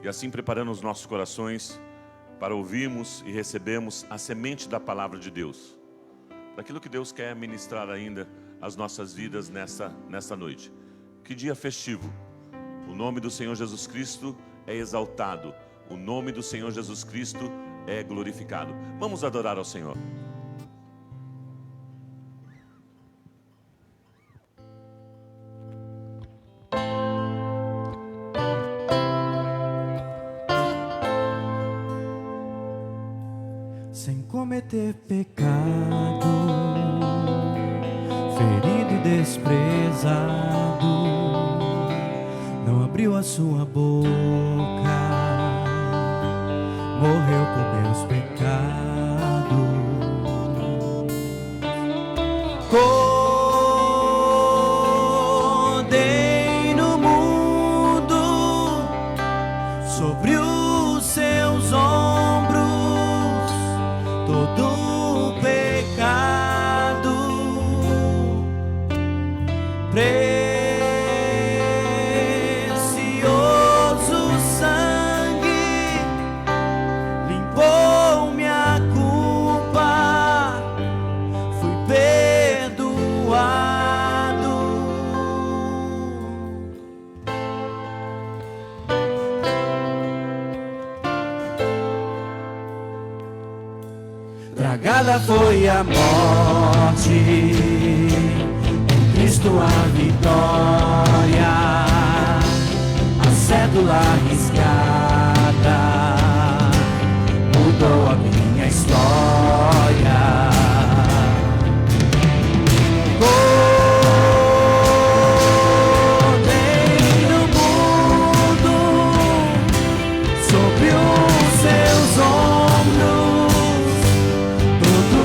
e assim preparando os nossos corações para ouvirmos e recebermos a semente da palavra de Deus, daquilo que Deus quer ministrar ainda às nossas vidas nessa noite. Que dia festivo! O nome do Senhor Jesus Cristo é exaltado, o nome do Senhor Jesus Cristo é glorificado. Vamos adorar ao Senhor. Sem cometer pecado, ferido e desprezado, não abriu a sua boca, morreu por meus pecados. Cordeiro mudo sobre os seus ombros todo pecado, precioso sangue limpou minha culpa, fui perdoado. Tragada foi a morte, em Cristo a vitória, a cédula riscada mudou a minha história. Cordeiro mudo sobre os seus ombros todo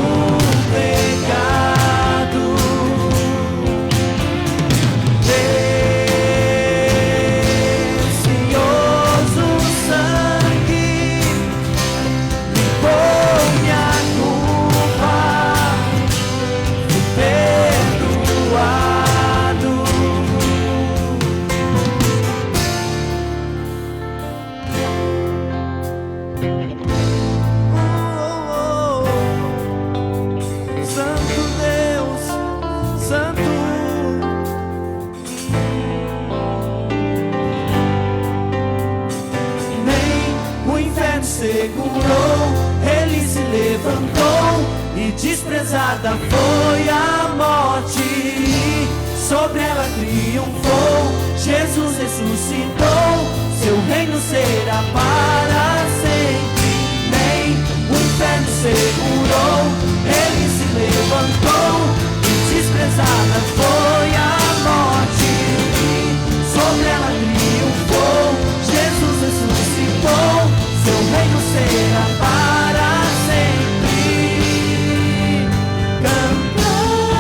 pecado, precioso sangue limpou minha culpa, fui perdoado. Santo Deus, Santo. Nem o inferno segurou, ele se levantou e desprezada foi a morte. Sobre ela triunfou, Jesus ressuscitou, seu reino será para sempre. Nem o inferno segurou, ele se levantou e desprezada foi a morte. Sobre ela triunfou, Jesus ressuscitou, seu reino será para sempre. Cantamos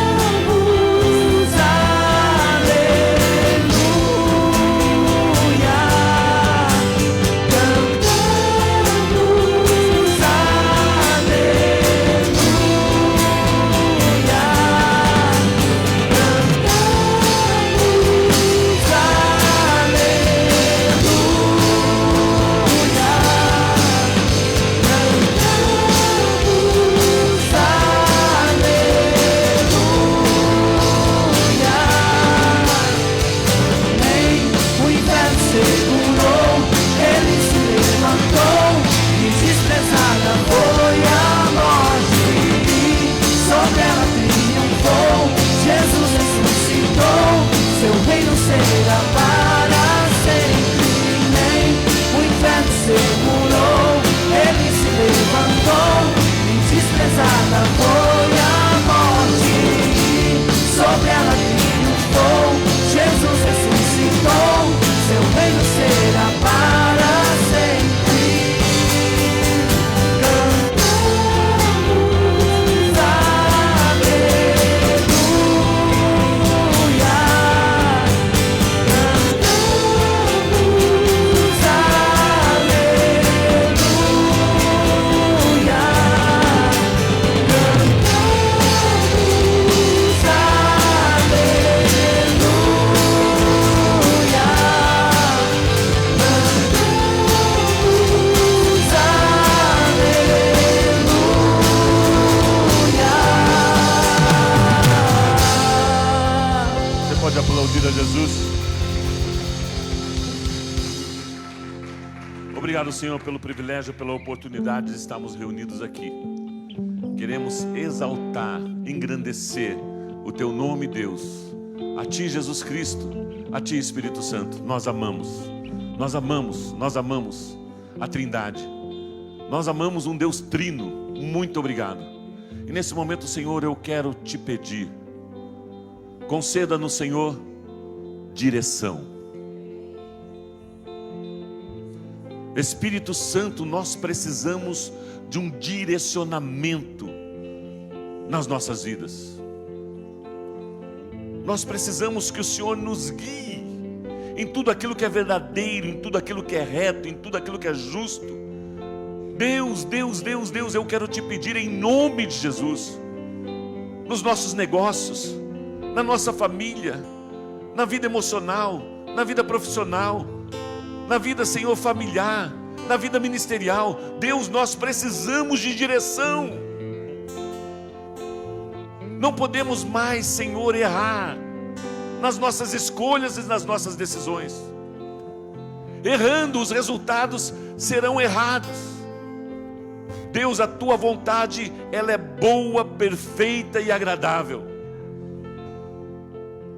aleluia, cantamos obrigado, Senhor, pelo privilégio, pela oportunidade de estarmos reunidos aqui. Queremos exaltar, engrandecer o Teu nome, Deus. A Ti, Jesus Cristo, a Ti, Espírito Santo. Nós amamos a Trindade. Nós amamos um Deus trino. Muito obrigado. E nesse momento, Senhor, eu quero Te pedir, conceda-nos, Senhor, direção. Espírito Santo, nós precisamos de um direcionamento nas nossas vidas. Nós precisamos que o Senhor nos guie em tudo aquilo que é verdadeiro, em tudo aquilo que é reto, em tudo aquilo que é justo. Deus, eu quero Te pedir em nome de Jesus, nos nossos negócios, na nossa família, na vida emocional, na vida profissional, na vida, Senhor, familiar, na vida ministerial. Deus, nós precisamos de direção. Não podemos mais, Senhor, errar nas nossas escolhas e nas nossas decisões. Errando, os resultados serão errados. Deus, a Tua vontade, ela é boa, perfeita e agradável.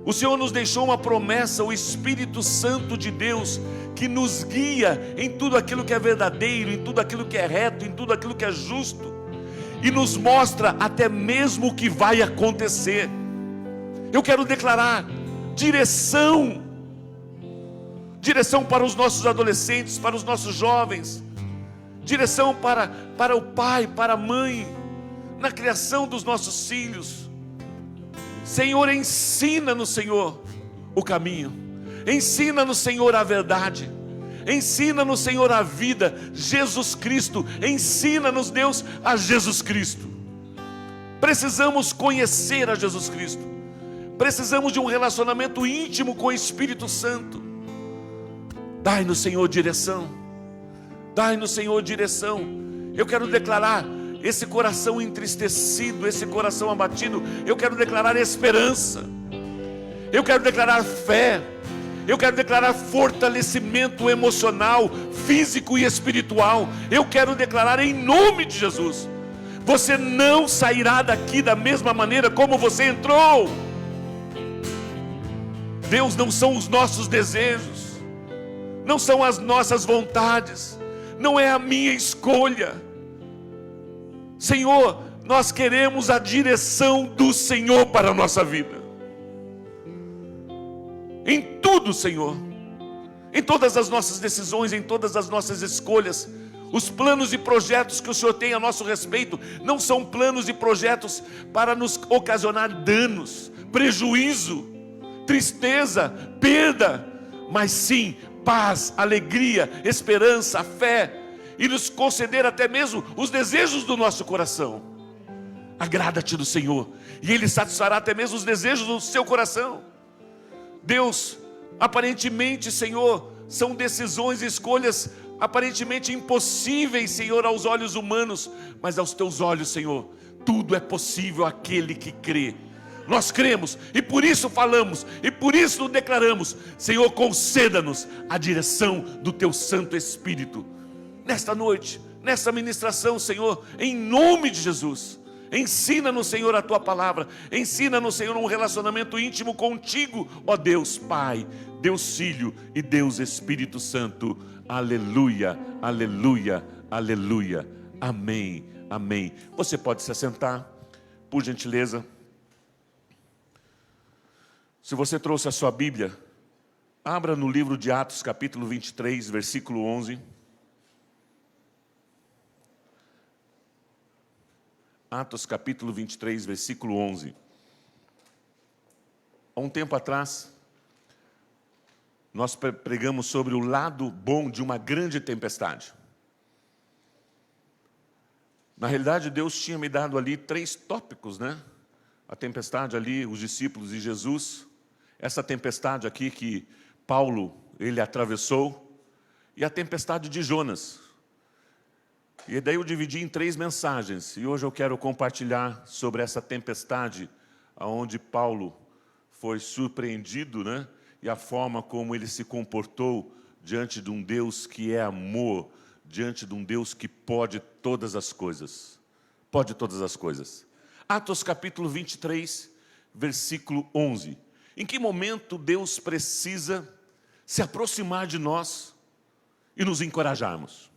O Senhor nos deixou uma promessa, o Espírito Santo de Deus, que nos guia em tudo aquilo que é verdadeiro, em tudo aquilo que é reto, em tudo aquilo que é justo, e nos mostra até mesmo o que vai acontecer. Eu quero declarar direção para os nossos adolescentes, para os nossos jovens, direção para o pai, para a mãe, na criação dos nossos filhos. Senhor, ensina-nos, Senhor, o caminho. Ensina-nos, Senhor, a verdade. Ensina-nos, Senhor, a vida. Jesus Cristo, ensina-nos, Deus, a Jesus Cristo. Precisamos conhecer a Jesus Cristo. Precisamos de um relacionamento íntimo com o Espírito Santo. Dai-nos, Senhor, direção. Dai-nos, Senhor, direção. Eu quero declarar esse coração entristecido, esse coração abatido. Eu quero declarar esperança. Eu quero declarar fé. Eu quero declarar fortalecimento emocional, físico e espiritual. Eu quero declarar em nome de Jesus: você não sairá daqui da mesma maneira como você entrou. Deus, não são os nossos desejos, não são as nossas vontades, não é a minha escolha. Senhor, nós queremos a direção do Senhor para a nossa vida. Em tudo, Senhor, em todas as nossas decisões, em todas as nossas escolhas, os planos e projetos que o Senhor tem a nosso respeito não são planos e projetos para nos ocasionar danos, prejuízo, tristeza, perda, mas sim paz, alegria, esperança, fé, e nos conceder até mesmo os desejos do nosso coração. Agrada-te do Senhor, e Ele satisfará até mesmo os desejos do seu coração. Deus, aparentemente, Senhor, são decisões e escolhas aparentemente impossíveis, Senhor, aos olhos humanos, mas aos teus olhos, Senhor, tudo é possível àquele que crê. Nós cremos e por isso falamos e por isso declaramos: Senhor, conceda-nos a direção do teu Santo Espírito nesta noite, nessa ministração, Senhor, em nome de Jesus. Ensina-nos, Senhor, a Tua palavra. Ensina-nos, Senhor, um relacionamento íntimo contigo, ó Deus Pai, Deus Filho e Deus Espírito Santo. Aleluia, aleluia, aleluia. Amém, amém. Você pode se assentar, por gentileza. Se você trouxe a sua Bíblia, abra no livro de Atos, capítulo 23, versículo 11. Atos capítulo 23, versículo 11. Há um tempo atrás, nós pregamos sobre o lado bom de uma grande tempestade. Na realidade, Deus tinha me dado ali 3 tópicos, né? A tempestade ali, os discípulos e Jesus. Essa tempestade aqui que Paulo, ele atravessou. E a tempestade de Jonas. E daí eu dividi em 3 mensagens, e hoje eu quero compartilhar sobre essa tempestade, onde Paulo foi surpreendido, né? E a forma como ele se comportou diante de um Deus que é amor, diante de um Deus que pode todas as coisas. Pode todas as coisas. Atos capítulo 23, versículo 11. Em que momento Deus precisa se aproximar de nós e nos encorajarmos?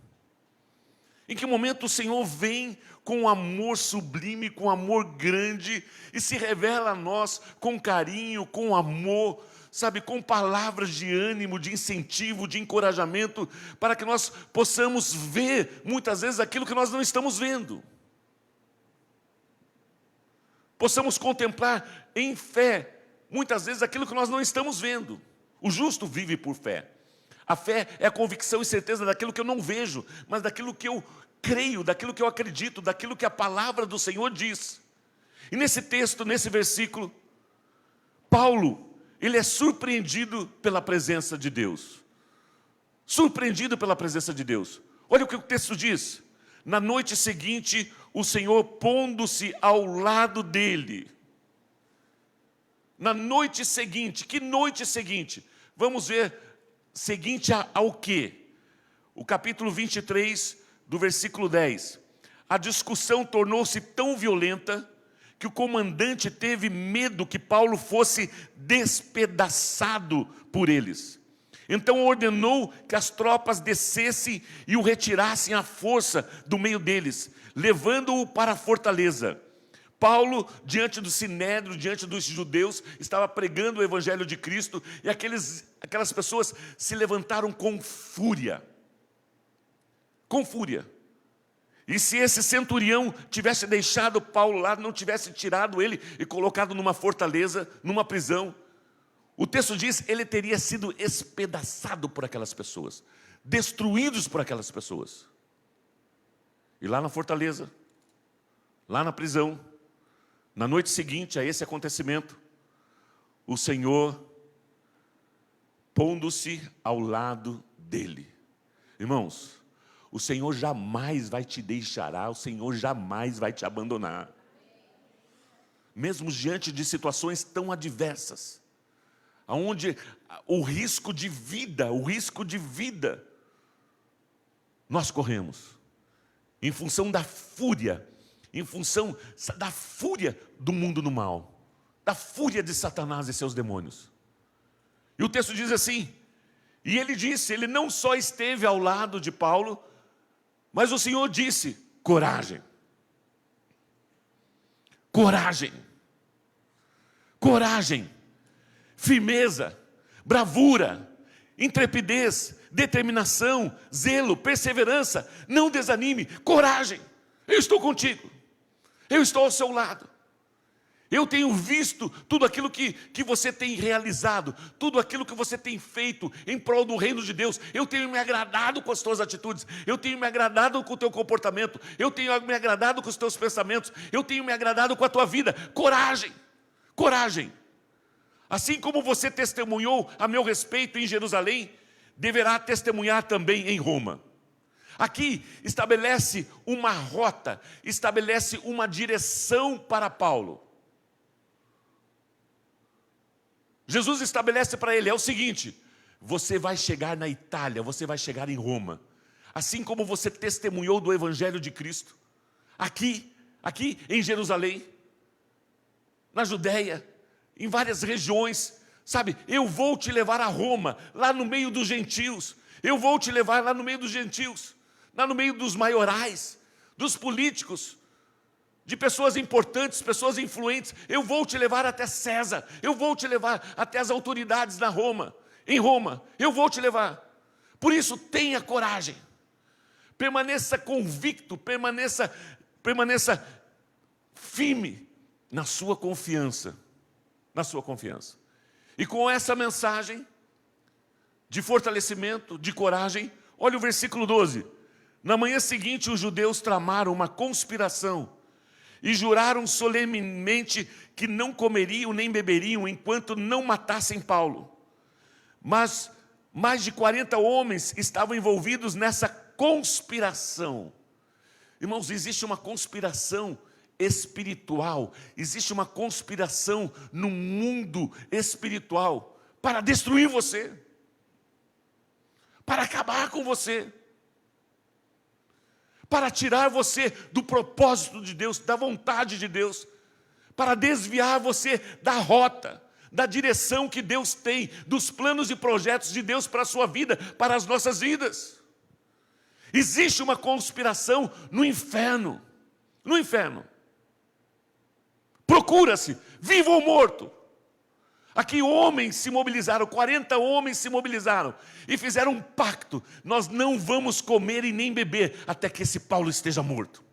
Em que momento o Senhor vem com um amor sublime, com um amor grande e se revela a nós com carinho, com amor, sabe, com palavras de ânimo, de incentivo, de encorajamento, para que nós possamos ver muitas vezes aquilo que nós não estamos vendo. Possamos contemplar em fé, muitas vezes, aquilo que nós não estamos vendo. O justo vive por fé. A fé é a convicção e certeza daquilo que eu não vejo, mas daquilo que eu creio, daquilo que eu acredito, daquilo que a palavra do Senhor diz. E nesse texto, nesse versículo, Paulo, ele é surpreendido pela presença de Deus. Surpreendido pela presença de Deus. Olha o que o texto diz. Na noite seguinte, o Senhor pondo-se ao lado dele. Na noite seguinte, que noite seguinte? Vamos ver, seguinte ao quê? O capítulo 23, do versículo 10. A discussão tornou-se tão violenta que o comandante teve medo que Paulo fosse despedaçado por eles. Então ordenou que as tropas descessem e o retirassem à força do meio deles, levando-o para a fortaleza. Paulo, diante do sinédrio, diante dos judeus, estava pregando o evangelho de Cristo, e aquelas pessoas se levantaram com fúria. Com fúria. E se esse centurião tivesse deixado Paulo lá, não tivesse tirado ele e colocado numa fortaleza, numa prisão, o texto diz, ele teria sido espedaçado por aquelas pessoas, destruídos por aquelas pessoas. E lá na fortaleza, lá na prisão, na noite seguinte a esse acontecimento, o Senhor pondo-se ao lado dele. Irmãos, o Senhor jamais vai te deixar, o Senhor jamais vai te abandonar. Mesmo diante de situações tão adversas, onde o risco de vida, nós corremos, em função da fúria, do mundo no mal, da fúria de Satanás e seus demônios. E o texto diz assim, e ele disse, ele não só esteve ao lado de Paulo, mas o Senhor disse, coragem, coragem, coragem, firmeza, bravura, intrepidez, determinação, zelo, perseverança, não desanime, coragem, eu estou contigo, eu estou ao seu lado, eu tenho visto tudo aquilo que você tem realizado, tudo aquilo que você tem feito em prol do reino de Deus, eu tenho me agradado com as tuas atitudes, eu tenho me agradado com o teu comportamento, eu tenho me agradado com os teus pensamentos, eu tenho me agradado com a tua vida, coragem, coragem. Assim como você testemunhou a meu respeito em Jerusalém, deverá testemunhar também em Roma. Aqui estabelece uma rota, estabelece uma direção para Paulo. Jesus estabelece para ele, é o seguinte, você vai chegar na Itália, você vai chegar em Roma. Assim como você testemunhou do Evangelho de Cristo, aqui em Jerusalém, na Judéia, em várias regiões, sabe, eu vou te levar a Roma, lá no meio dos gentios, eu vou te levar lá no meio dos gentios, lá no meio dos maiorais, dos políticos, de pessoas importantes, pessoas influentes, eu vou te levar até César, eu vou te levar até as autoridades em Roma, eu vou te levar. Por isso, tenha coragem, permaneça convicto, permaneça firme na sua confiança, E com essa mensagem de fortalecimento, de coragem, olha o versículo 12. Na manhã seguinte, os judeus tramaram uma conspiração e juraram solenemente que não comeriam nem beberiam enquanto não matassem Paulo. Mas mais de 40 homens estavam envolvidos nessa conspiração. Irmãos, existe uma conspiração espiritual, existe uma conspiração no mundo espiritual para destruir você, para acabar com você, para tirar você do propósito de Deus, da vontade de Deus, para desviar você da rota, da direção que Deus tem, dos planos e projetos de Deus para a sua vida, para as nossas vidas. Existe uma conspiração no inferno. No inferno. Procura-se, vivo ou morto. Aqui homens se mobilizaram, 40 homens se mobilizaram e fizeram um pacto. Nós não vamos comer e nem beber até que esse Paulo esteja morto.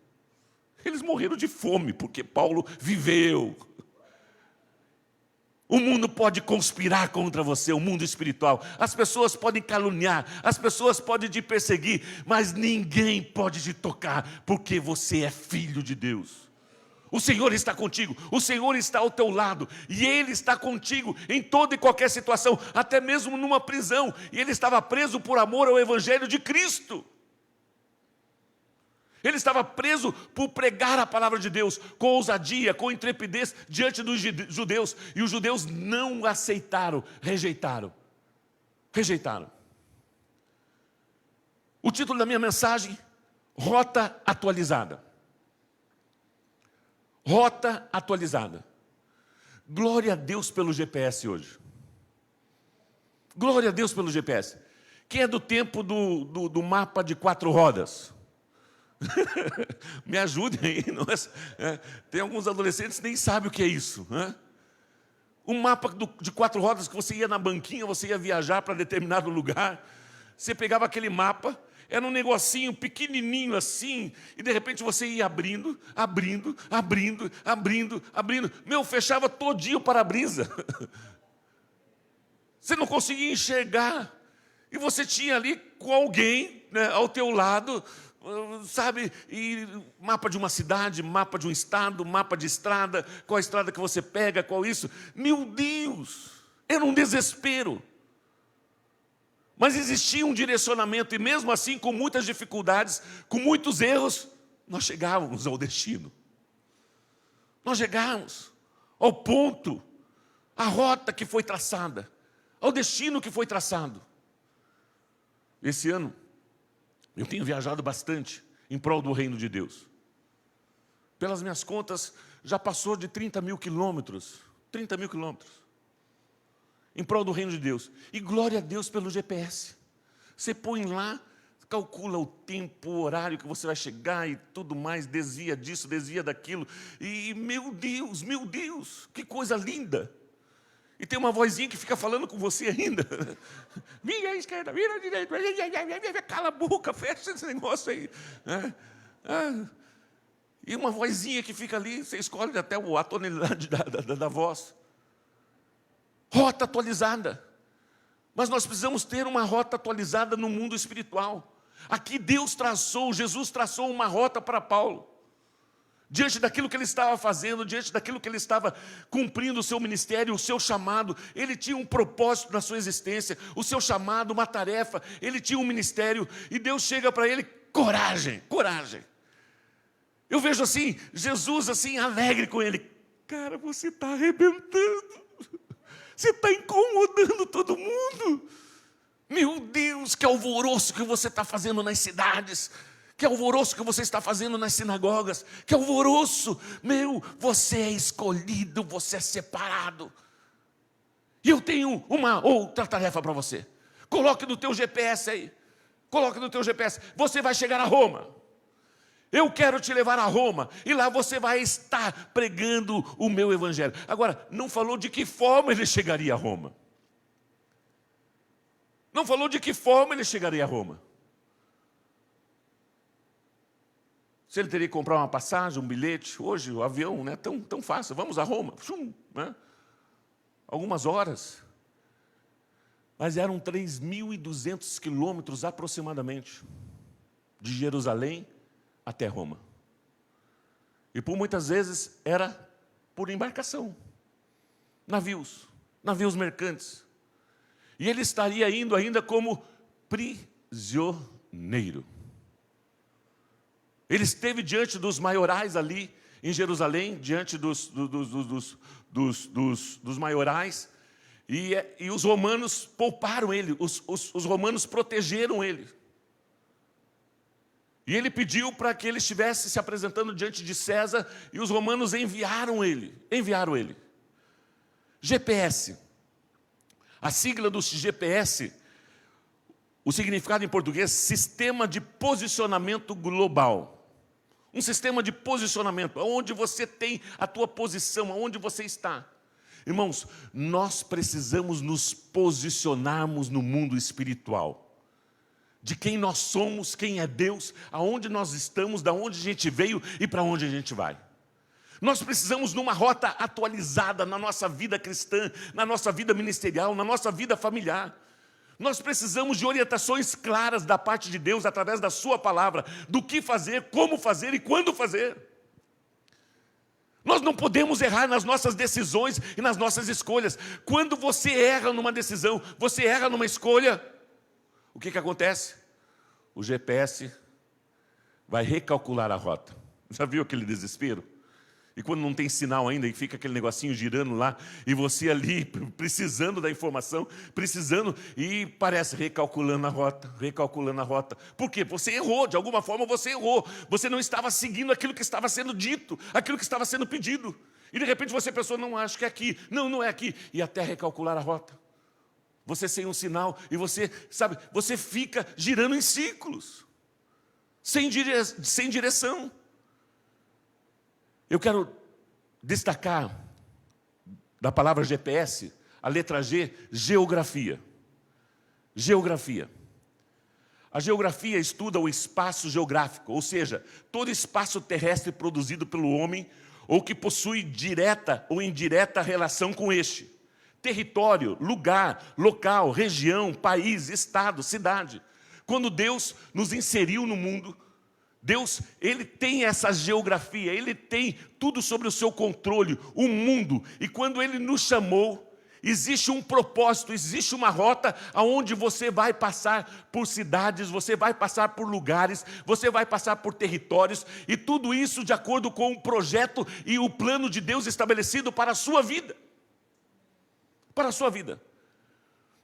Eles morreram de fome porque Paulo viveu. O mundo pode conspirar contra você, o mundo espiritual. As pessoas podem caluniar, as pessoas podem te perseguir, mas ninguém pode te tocar, porque você é filho de Deus. O Senhor está contigo, o Senhor está ao teu lado, e Ele está contigo em toda e qualquer situação, até mesmo numa prisão, e ele estava preso por amor ao Evangelho de Cristo. Ele estava preso por pregar a palavra de Deus com ousadia, com intrepidez diante dos judeus, e os judeus não aceitaram, rejeitaram. O título da minha mensagem, Rota Atualizada. Rota atualizada. Glória a Deus pelo GPS hoje. Glória a Deus pelo GPS. Quem é do tempo do mapa de 4 rodas? Me ajudem aí. Não é? Tem alguns adolescentes que nem sabem o que é isso. Um mapa de 4 rodas que você ia na banquinha, você ia viajar para determinado lugar. Você pegava aquele mapa, era um negocinho pequenininho assim, e de repente você ia abrindo. Meu, fechava todinho o para-brisa. Você não conseguia enxergar. E você tinha ali com alguém, né, ao teu lado, sabe, e mapa de uma cidade, mapa de um estado, mapa de estrada, qual a estrada que você pega, qual isso. Meu Deus, era um desespero. Mas existia um direcionamento, e mesmo assim, com muitas dificuldades, com muitos erros, nós chegávamos ao destino. Nós chegávamos ao ponto, à rota que foi traçada, ao destino que foi traçado. Esse ano, eu tenho viajado bastante em prol do reino de Deus. Pelas minhas contas, já passou de 30 mil quilômetros. 30 mil quilômetros. Em prol do reino de Deus. E glória a Deus pelo GPS. Você põe lá, calcula o tempo, o horário que você vai chegar e tudo mais, desvia disso, desvia daquilo. E meu Deus, que coisa linda. E tem uma vozinha que fica falando com você ainda. Vira à esquerda, vira à direita, cala a boca, fecha esse negócio aí. E uma vozinha que fica ali, você escolhe até a tonalidade da voz. Rota atualizada. Mas nós precisamos ter uma rota atualizada no mundo espiritual. Aqui Deus traçou, Jesus traçou uma rota para Paulo. Diante daquilo que ele estava fazendo, diante daquilo que ele estava cumprindo o seu ministério, o seu chamado, ele tinha um propósito na sua existência, o seu chamado, uma tarefa, ele tinha um ministério, e Deus chega para ele, coragem. Eu vejo assim, Jesus assim, alegre com ele. Cara, você está arrebentando. Você está incomodando todo mundo. Meu Deus, que alvoroço que você está fazendo nas cidades. Que alvoroço que você está fazendo nas sinagogas. Que alvoroço. Meu, você é escolhido, você é separado. E eu tenho uma outra tarefa para você. Coloque no teu GPS aí. Coloque no teu GPS. Você vai chegar a Roma. Eu quero te levar a Roma, e lá você vai estar pregando o meu evangelho. Agora, não falou de que forma ele chegaria a Roma. Não falou de que forma ele chegaria a Roma. Se ele teria que comprar uma passagem, um bilhete. Hoje o avião não é tão fácil. Vamos a Roma. Né? Algumas horas. Mas eram 3.200 quilômetros aproximadamente, de Jerusalém até Roma. E por muitas vezes era por embarcação. Navios mercantes. E ele estaria indo ainda como prisioneiro. Ele esteve diante dos maiorais ali em Jerusalém, diante dos maiorais, E os romanos pouparam ele, os romanos protegeram ele. E ele pediu para que ele estivesse se apresentando diante de César, e os romanos enviaram ele. GPS. A sigla do GPS, o significado em português, Sistema de Posicionamento Global. Um sistema de posicionamento, onde você tem a tua posição, onde você está. Irmãos, nós precisamos nos posicionarmos no mundo espiritual. De quem nós somos, quem é Deus, aonde nós estamos, da onde a gente veio e para onde a gente vai. Nós precisamos numa rota atualizada na nossa vida cristã, na nossa vida ministerial, na nossa vida familiar. Nós precisamos de orientações claras da parte de Deus, através da sua palavra, do que fazer, como fazer e quando fazer. Nós não podemos errar nas nossas decisões e nas nossas escolhas. Quando você erra numa decisão, você erra numa escolha, o que acontece? O GPS vai recalcular a rota. Já viu aquele desespero? E quando não tem sinal ainda, e fica aquele negocinho girando lá, e você ali precisando da informação, e parece recalculando a rota. Por quê? Você errou, de alguma forma você errou. Você não estava seguindo aquilo que estava sendo dito, aquilo que estava sendo pedido. E de repente você pensou, não, acho que é aqui. Não, não é aqui. E até recalcular a rota. Você sem um sinal, e você, sabe, você fica girando em círculos, sem direção. Eu quero destacar da palavra GPS, a letra G, geografia. Geografia. A geografia estuda o espaço geográfico, ou seja, todo espaço terrestre produzido pelo homem ou que possui direta ou indireta relação com este. Território, lugar, local, região, país, estado, cidade. Quando Deus nos inseriu no mundo, Deus, Ele tem essa geografia, Ele tem tudo sobre o seu controle, o mundo. E quando Ele nos chamou, existe um propósito, existe uma rota aonde você vai passar por cidades, você vai passar por lugares, você vai passar por territórios, e tudo isso de acordo com o projeto e o plano de Deus estabelecido para a sua vida. Para a sua vida.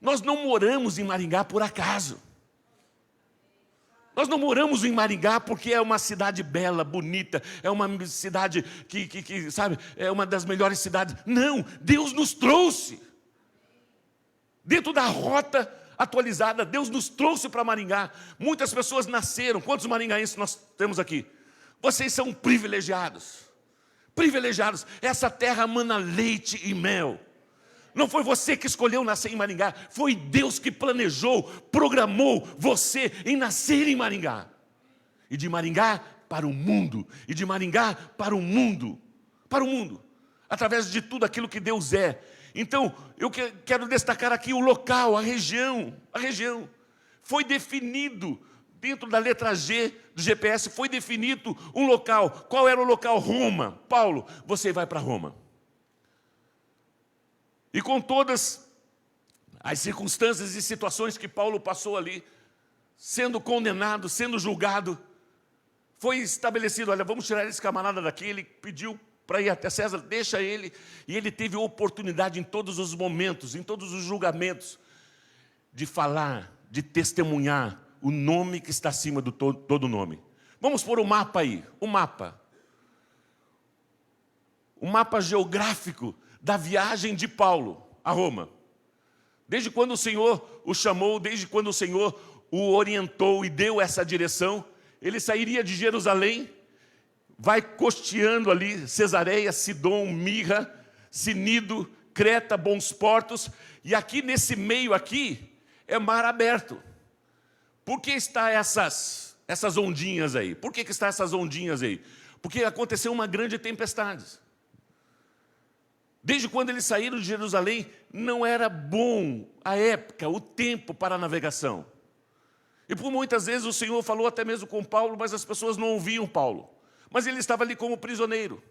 Nós não moramos em Maringá por acaso. Nós não moramos em Maringá porque é uma cidade bela, bonita, é uma cidade que sabe, é uma das melhores cidades. Não, Deus nos trouxe. Dentro da rota atualizada, Deus nos trouxe para Maringá. Muitas pessoas nasceram. Quantos maringaenses nós temos aqui? Vocês são privilegiados. Privilegiados. Essa terra mana leite e mel. Não foi você que escolheu nascer em Maringá, foi Deus que planejou, programou você em nascer em Maringá. E de Maringá para o mundo, e de Maringá para o mundo, através de tudo aquilo que Deus é. Então, eu quero destacar aqui o local, a região. Foi definido, dentro da letra G do GPS, foi definido um local. Qual era o local? Roma. Paulo, você vai para Roma. E com todas as circunstâncias e situações que Paulo passou ali, sendo condenado, sendo julgado, foi estabelecido, olha, vamos tirar esse camarada daqui. Ele pediu para ir até César, deixa ele, e ele teve oportunidade em todos os momentos, em todos os julgamentos, de falar, de testemunhar o nome que está acima de todo nome. Vamos pôr o mapa aí, o mapa geográfico da viagem de Paulo a Roma. Desde quando o Senhor o chamou, desde quando o Senhor o orientou e deu essa direção, ele sairia de Jerusalém, vai costeando ali Cesareia, Sidom, Mirra, Sinido, Creta, Bons Portos, e aqui nesse meio aqui é mar aberto. Por que está essas ondinhas aí? Por que está essas ondinhas aí? Porque aconteceu uma grande tempestade. Desde quando eles saíram de Jerusalém, não era bom a época, o tempo para a navegação. E por muitas vezes o Senhor falou até mesmo com Paulo, mas as pessoas não ouviam Paulo. Mas ele estava ali como prisioneiro.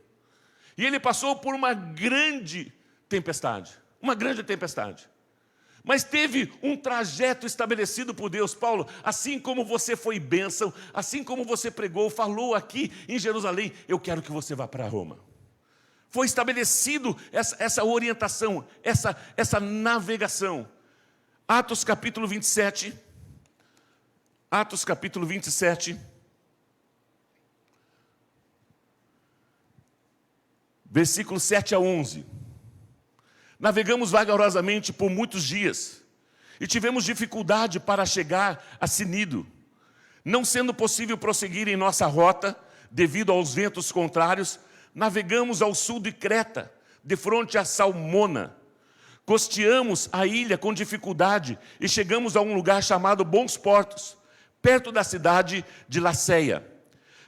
E ele passou por uma grande tempestade. Mas teve um trajeto estabelecido por Deus. Paulo, assim como você foi bênção, assim como você pregou, falou aqui em Jerusalém, eu quero que você vá para Roma. foi estabelecido essa orientação, essa navegação. Atos capítulo 27. Atos capítulo 27. Versículos 7 a 11. Navegamos vagarosamente por muitos dias e tivemos dificuldade para chegar a Cnido, não sendo possível prosseguir em nossa rota devido aos ventos contrários. Navegamos ao sul de Creta, de frente a Salmona. Costeamos a ilha com dificuldade e chegamos a um lugar chamado Bons Portos, perto da cidade de Laceia.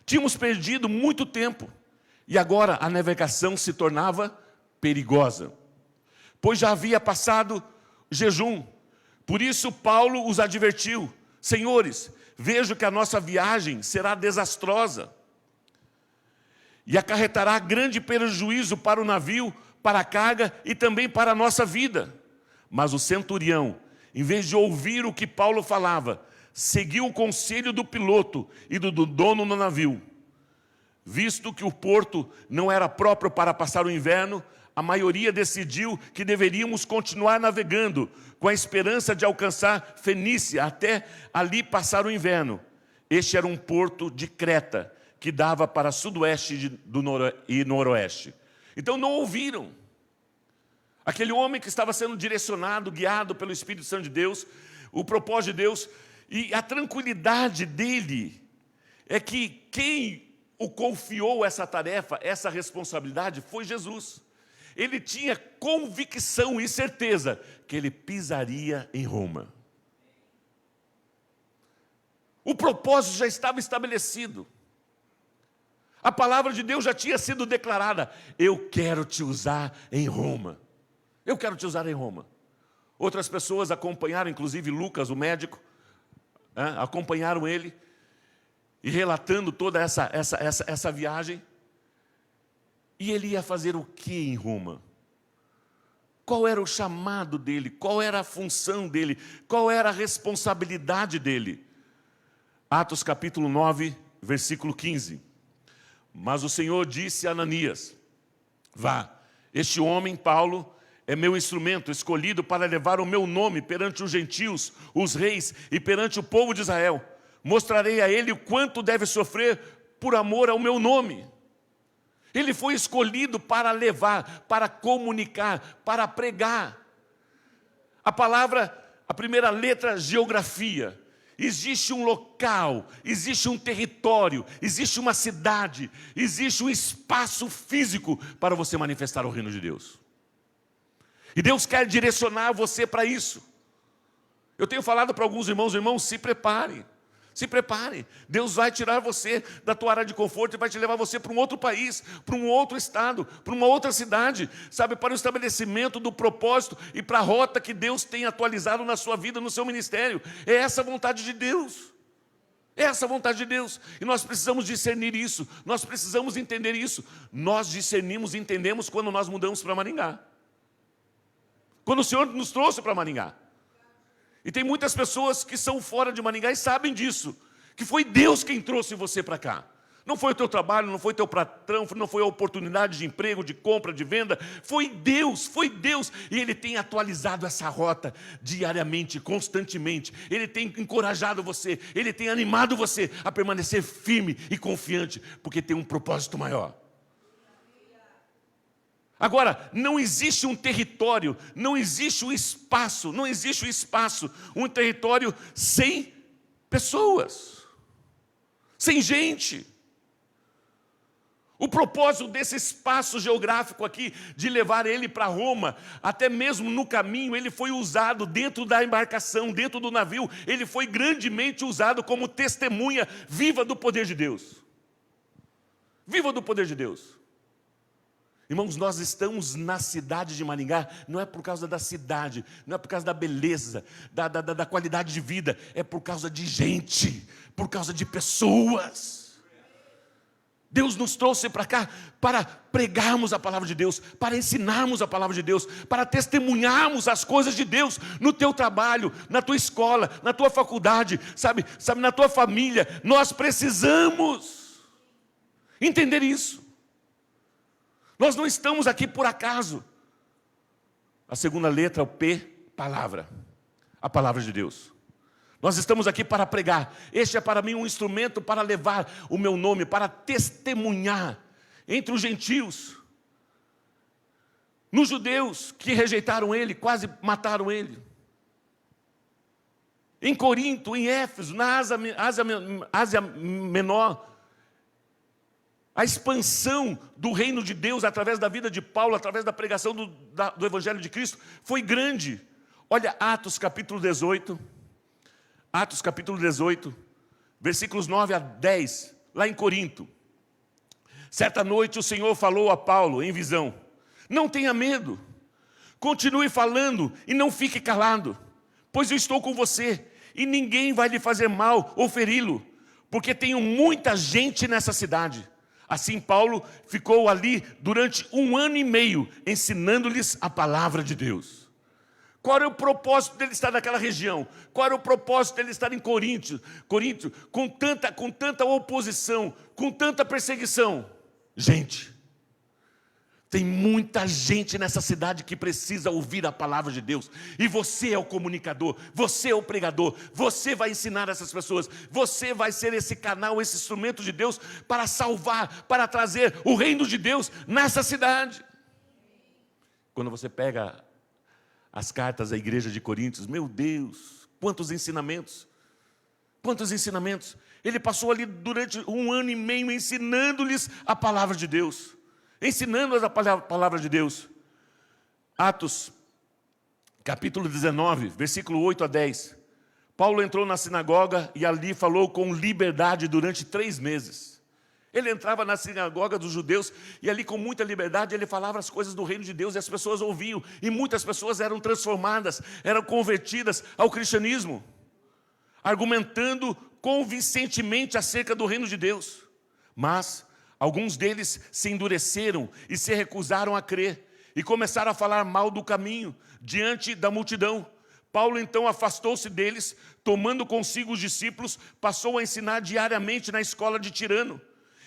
Tínhamos perdido muito tempo e agora a navegação se tornava perigosa, pois já havia passado jejum. Por isso Paulo os advertiu: senhores, vejo que a nossa viagem será desastrosa e acarretará grande prejuízo para o navio, para a carga e também para a nossa vida. Mas o centurião, em vez de ouvir o que Paulo falava, seguiu o conselho do piloto e do dono do navio. Visto que o porto não era próprio para passar o inverno, a maioria decidiu que deveríamos continuar navegando, com a esperança de alcançar Fenícia, até ali passar o inverno. Este era um porto de Creta, que dava para sudoeste e noroeste. Então não ouviram. Aquele homem que estava sendo direcionado, guiado pelo Espírito Santo de Deus, o propósito de Deus, e a tranquilidade dele é que quem o confiou essa tarefa, essa responsabilidade, foi Jesus. Ele tinha convicção e certeza que ele pisaria em Roma. O propósito já estava estabelecido. A palavra de Deus já tinha sido declarada: eu quero te usar em Roma. Eu quero te usar em Roma. Outras pessoas acompanharam, inclusive Lucas, o médico, acompanharam ele, e relatando toda essa viagem. E ele ia fazer o que em Roma? Qual era o chamado dele? Qual era a função dele? Qual era a responsabilidade dele? Atos capítulo 9, versículo 15. Mas o Senhor disse a Ananias: vá, este homem, Paulo, é meu instrumento escolhido para levar o meu nome perante os gentios, os reis e perante o povo de Israel. Mostrarei a ele o quanto deve sofrer por amor ao meu nome. Ele foi escolhido para levar, para comunicar, para pregar. A palavra, a primeira letra, geografia. Existe um local, existe um território, existe uma cidade, existe um espaço físico para você manifestar o reino de Deus. E Deus quer direcionar você para isso. Eu tenho falado para alguns irmãos, se preparem. Se prepare, Deus vai tirar você da tua área de conforto e vai te levar você para um outro país, para um outro estado, para uma outra cidade, sabe, para o estabelecimento do propósito e para a rota que Deus tem atualizado na sua vida, no seu ministério. É essa a vontade de Deus. É essa a vontade de Deus. E nós precisamos discernir isso, nós precisamos entender isso. Nós discernimos e entendemos quando nós mudamos para Maringá. Quando o Senhor nos trouxe para Maringá. E tem muitas pessoas que são fora de Maringá e sabem disso, que foi Deus quem trouxe você para cá. Não foi o teu trabalho, não foi o teu patrão, não foi a oportunidade de emprego, de compra, de venda. Foi Deus. E Ele tem atualizado essa rota diariamente, constantemente. Ele tem encorajado você, Ele tem animado você a permanecer firme e confiante, porque tem um propósito maior. Agora, não existe um território, não existe um espaço, um território sem pessoas, sem gente. O propósito desse espaço geográfico aqui, de levar ele para Roma, até mesmo no caminho, ele foi usado dentro da embarcação, dentro do navio, ele foi grandemente usado como testemunha viva do poder de Deus. Viva do poder de Deus. Irmãos, nós estamos na cidade de Maringá, não é por causa da cidade, não é por causa da beleza, da qualidade de vida, é por causa de gente, por causa de pessoas. Deus nos trouxe para cá para pregarmos a palavra de Deus, para ensinarmos a palavra de Deus, para testemunharmos as coisas de Deus no teu trabalho, na tua escola, na tua faculdade, sabe, na tua família. Nós precisamos entender isso. Nós não estamos aqui por acaso. A segunda letra, o P, palavra. A palavra de Deus. Nós estamos aqui para pregar. Este é para mim um instrumento para levar o meu nome, para testemunhar entre os gentios. Nos judeus que rejeitaram ele, quase mataram ele. Em Corinto, em Éfeso, na Ásia Menor. A expansão do reino de Deus através da vida de Paulo, através da pregação do Evangelho de Cristo, foi grande. Olha Atos capítulo 18. Atos capítulo 18, versículos 9 a 10, lá em Corinto. Certa noite o Senhor falou a Paulo em visão: não tenha medo, continue falando e não fique calado, pois eu estou com você e ninguém vai lhe fazer mal ou feri-lo, porque tenho muita gente nessa cidade. Assim Paulo ficou ali durante 1 ano e meio, ensinando-lhes a palavra de Deus. Qual era o propósito dele estar naquela região? Qual era o propósito dele estar em Corinto, com tanta oposição, com tanta perseguição? Gente, tem muita gente nessa cidade que precisa ouvir a palavra de Deus. E você é o comunicador, você é o pregador, você vai ensinar essas pessoas, você vai ser esse canal, esse instrumento de Deus para salvar, para trazer o reino de Deus nessa cidade. Quando você pega as cartas à igreja de Coríntios, meu Deus, quantos ensinamentos. Quantos ensinamentos. Ele passou ali durante 1 ano e meio ensinando-lhes a palavra de Deus. Ensinando-lhes a palavra de Deus. Atos, capítulo 19, versículo 8 a 10. Paulo entrou na sinagoga e ali falou com liberdade durante 3 meses. Ele entrava na sinagoga dos judeus e ali com muita liberdade ele falava as coisas do reino de Deus e as pessoas ouviam. E muitas pessoas eram transformadas, eram convertidas ao cristianismo, argumentando convincentemente acerca do reino de Deus. Mas alguns deles se endureceram e se recusaram a crer e começaram a falar mal do caminho diante da multidão. Paulo então afastou-se deles, tomando consigo os discípulos, passou a ensinar diariamente na escola de Tirano.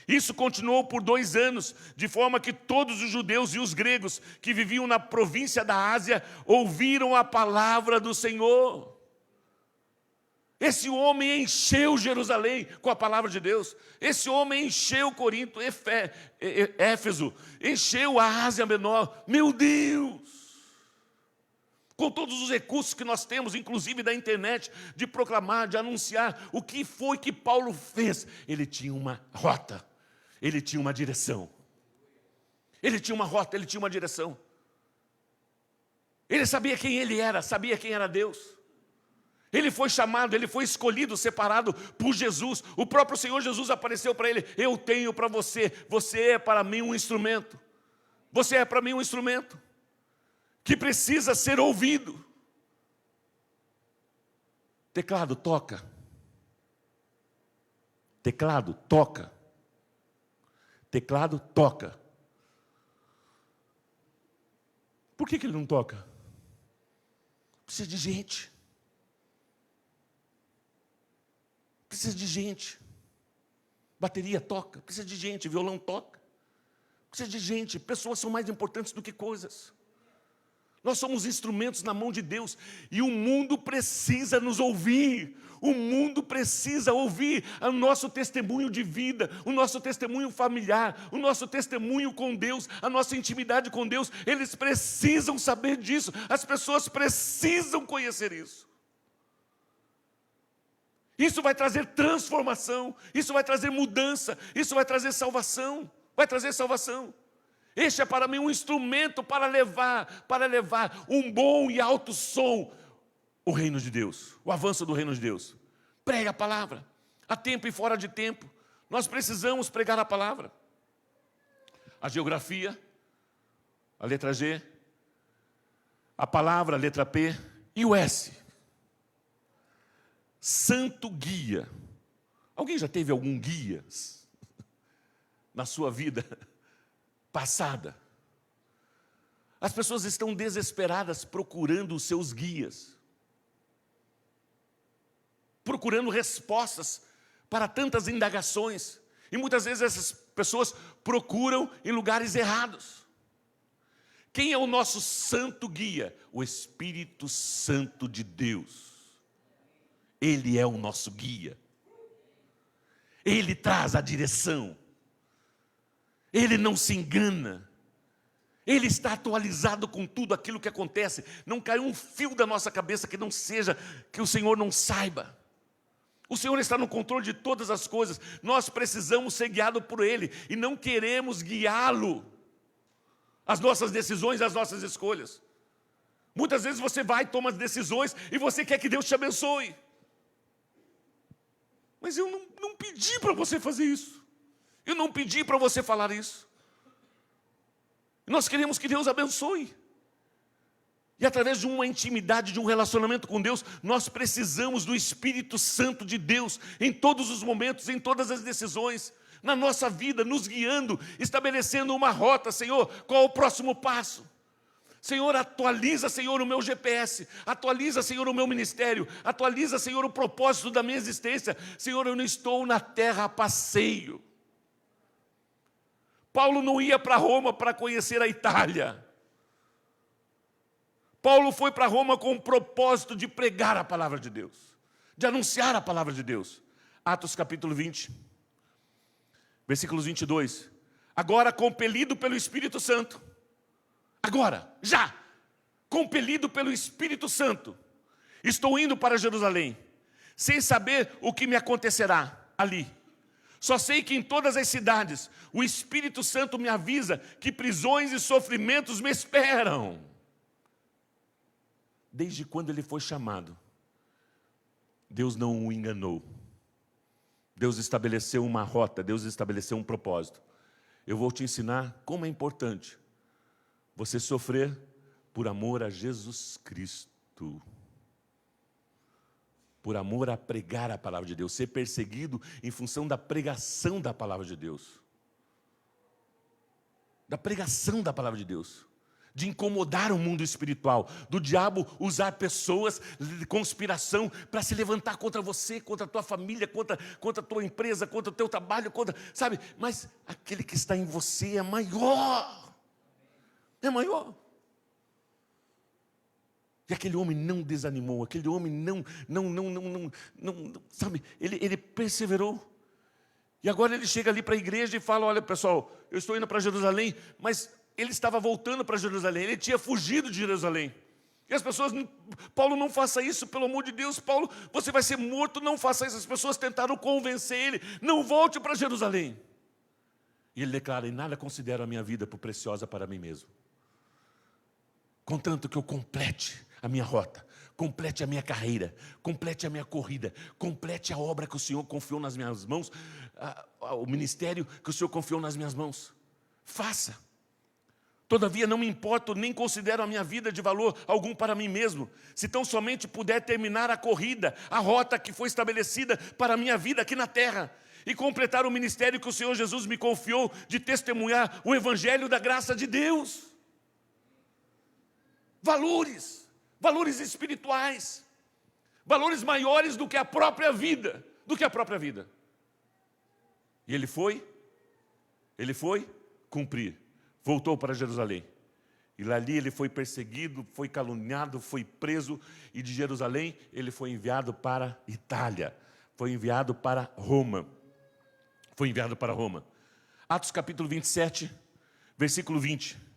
Isso continuou por 2 anos, de forma que todos os judeus e os gregos que viviam na província da Ásia ouviram a palavra do Senhor. Esse homem encheu Jerusalém com a palavra de Deus. Esse homem encheu Corinto, Éfeso, encheu a Ásia Menor. Meu Deus! Com todos os recursos que nós temos, inclusive da internet, de proclamar, de anunciar o que foi que Paulo fez. Ele tinha uma rota, ele tinha uma direção. Ele tinha uma rota, ele tinha uma direção. Ele sabia quem ele era, sabia quem era Deus. Ele foi chamado, ele foi escolhido, separado por Jesus. O próprio Senhor Jesus apareceu para ele: eu tenho para você, você é para mim um instrumento. Você é para mim um instrumento que precisa ser ouvido. Teclado, toca. Teclado, toca. Teclado, toca. Por que ele não toca? Precisa de gente. Precisa de gente. Bateria toca, precisa de gente. Violão toca, precisa de gente. Pessoas são mais importantes do que coisas. Nós somos instrumentos na mão de Deus e o mundo precisa nos ouvir. O mundo precisa ouvir o nosso testemunho de vida, o nosso testemunho familiar, o nosso testemunho com Deus, a nossa intimidade com Deus. Eles precisam saber disso. As pessoas precisam conhecer isso. Isso vai trazer transformação, isso vai trazer mudança, isso vai trazer salvação, vai trazer salvação. Este é para mim um instrumento para levar um bom e alto som, o reino de Deus, o avanço do reino de Deus. Prega a palavra, a tempo e fora de tempo, nós precisamos pregar a palavra. A geografia, a letra G, a palavra, a letra P e o S. Santo guia. Alguém já teve algum guia na sua vida passada? As pessoas estão desesperadas procurando os seus guias, procurando respostas para tantas indagações. E muitas vezes essas pessoas procuram em lugares errados. Quem é o nosso santo guia? O Espírito Santo de Deus. Ele é o nosso guia. Ele traz a direção. Ele não se engana. Ele está atualizado com tudo aquilo que acontece. Não cai um fio da nossa cabeça que não seja, que o Senhor não saiba. O Senhor está no controle de todas as coisas. Nós precisamos ser guiados por Ele. E não queremos guiá-lo. As nossas decisões, as nossas escolhas. Muitas vezes você vai e toma as decisões e você quer que Deus te abençoe. Mas eu não pedi para você fazer isso. Eu não pedi para você falar isso. Nós queremos que Deus abençoe. E através de uma intimidade, de um relacionamento com Deus, nós precisamos do Espírito Santo de Deus em todos os momentos, em todas as decisões, na nossa vida, nos guiando, estabelecendo uma rota. Senhor, qual é o próximo passo? Senhor, atualiza, Senhor, o meu GPS, atualiza, Senhor, o meu ministério, atualiza, Senhor, o propósito da minha existência. Senhor, eu não estou na terra a passeio. Paulo não ia para Roma para conhecer a Itália. Paulo foi para Roma com o propósito de pregar a palavra de Deus, de anunciar a palavra de Deus. Atos capítulo 20, versículos 22. Agora, compelido pelo Espírito Santo, agora, já, compelido pelo Espírito Santo, estou indo para Jerusalém, sem saber o que me acontecerá ali. Só sei que em todas as cidades, o Espírito Santo me avisa que prisões e sofrimentos me esperam. Desde quando ele foi chamado, Deus não o enganou. Deus estabeleceu uma rota, Deus estabeleceu um propósito. Eu vou te ensinar como é importante você sofrer por amor a Jesus Cristo. Por amor a pregar a palavra de Deus, ser perseguido em função da pregação da palavra de Deus. Da pregação da palavra de Deus. De incomodar o mundo espiritual, do diabo usar pessoas de conspiração para se levantar contra você, contra a tua família, contra a tua empresa, contra o teu trabalho, sabe? Mas aquele que está em você é maior. É maior. E aquele homem não desanimou, aquele homem não, sabe? Ele perseverou. E agora ele chega ali para a igreja e fala: olha pessoal, eu estou indo para Jerusalém, mas ele estava voltando para Jerusalém, ele tinha fugido de Jerusalém. E as pessoas, Paulo, não faça isso, pelo amor de Deus, Paulo, você vai ser morto, não faça isso. As pessoas tentaram convencer ele, não volte para Jerusalém. E ele declara: em nada considero a minha vida por preciosa para mim mesmo, contanto que eu complete a minha rota, complete a minha carreira, complete a minha corrida, complete a obra que o Senhor confiou nas minhas mãos, o ministério que o Senhor confiou nas minhas mãos. Faça. Todavia não me importo, nem considero a minha vida de valor algum para mim mesmo, se tão somente puder terminar a corrida, a rota que foi estabelecida para a minha vida aqui na terra, e completar o ministério que o Senhor Jesus me confiou de testemunhar o evangelho da graça de Deus. Valores espirituais, valores maiores do que a própria vida, E ele foi cumprir, voltou para Jerusalém. E ali ele foi perseguido, foi caluniado, foi preso, e de Jerusalém ele foi enviado para Itália, foi enviado para Roma. Atos capítulo 27, versículo 20.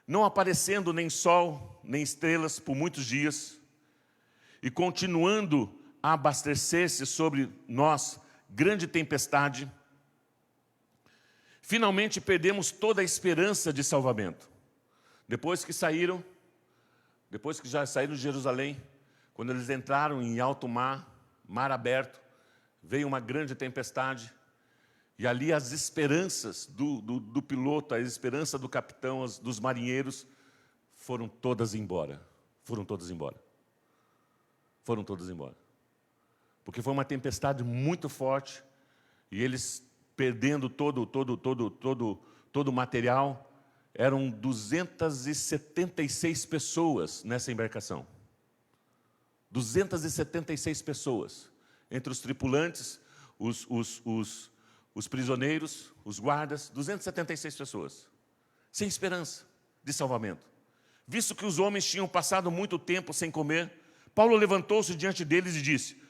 Não aparecendo nem sol, nem estrelas por muitos dias, e continuando a abastecer-se sobre nós grande tempestade, finalmente perdemos toda a esperança de salvamento. Depois que já saíram de Jerusalém, quando eles entraram em alto mar, mar aberto, veio uma grande tempestade, e ali as esperanças do piloto, a esperança do capitão, dos marinheiros, foram todas embora. Porque foi uma tempestade muito forte, e eles perdendo todo o material. Eram 276 pessoas nessa embarcação. 276 pessoas. Entre os tripulantes, os prisioneiros, os guardas, 276 pessoas. Sem esperança. de salvamento. Visto que os homens tinham passado muito tempo sem comer, Paulo levantou-se diante deles e disse: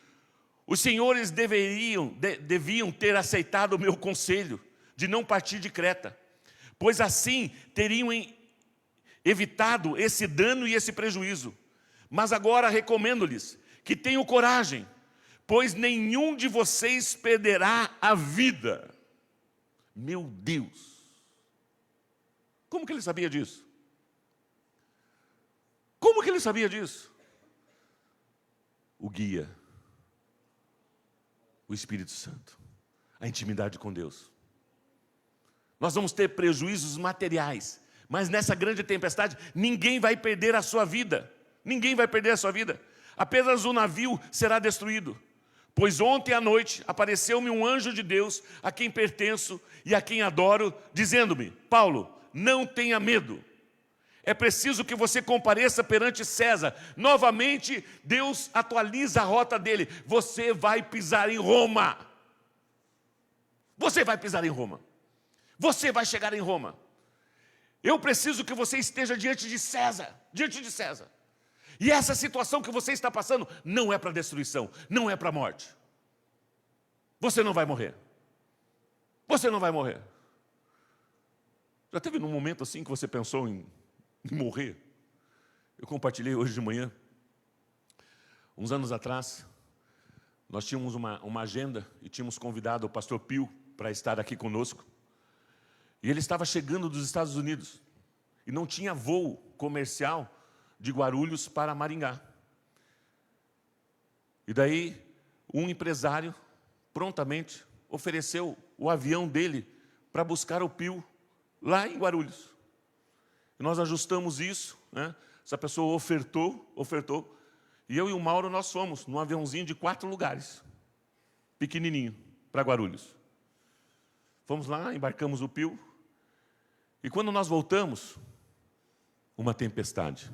os senhores deviam ter aceitado o meu conselho de não partir de Creta, pois assim teriam evitado esse dano e esse prejuízo. Mas agora recomendo-lhes que tenham coragem, pois nenhum de vocês perderá a vida. Meu Deus! Como que ele sabia disso? Como que ele sabia disso? O guia, o Espírito Santo, a intimidade com Deus. Nós vamos ter prejuízos materiais, mas nessa grande tempestade, ninguém vai perder a sua vida. Ninguém vai perder a sua vida. Apenas o navio será destruído. Pois ontem à noite apareceu-me um anjo de Deus, a quem pertenço e a quem adoro, dizendo-me: Paulo, não tenha medo. É preciso que você compareça perante César. Novamente, Deus atualiza a rota dele. Você vai pisar em Roma. Você vai pisar em Roma. Você vai chegar em Roma. Eu preciso que você esteja diante de César. Diante de César. E essa situação que você está passando não é para destruição, não é para morte. Você não vai morrer. Você não vai morrer. Já teve num momento assim que você pensou em morrer? Eu compartilhei hoje de manhã. Uns anos atrás, nós tínhamos uma agenda e tínhamos convidado o pastor Pio para estar aqui conosco. E ele estava chegando dos Estados Unidos e não tinha voo comercial de Guarulhos para Maringá. E daí, um empresário prontamente ofereceu o avião dele para buscar o Pio lá em Guarulhos. E nós ajustamos isso, né? Essa pessoa ofertou, e eu e o Mauro nós fomos num aviãozinho de 4 lugares, pequenininho, para Guarulhos. Fomos lá, embarcamos o Pio, e quando nós voltamos, uma tempestade.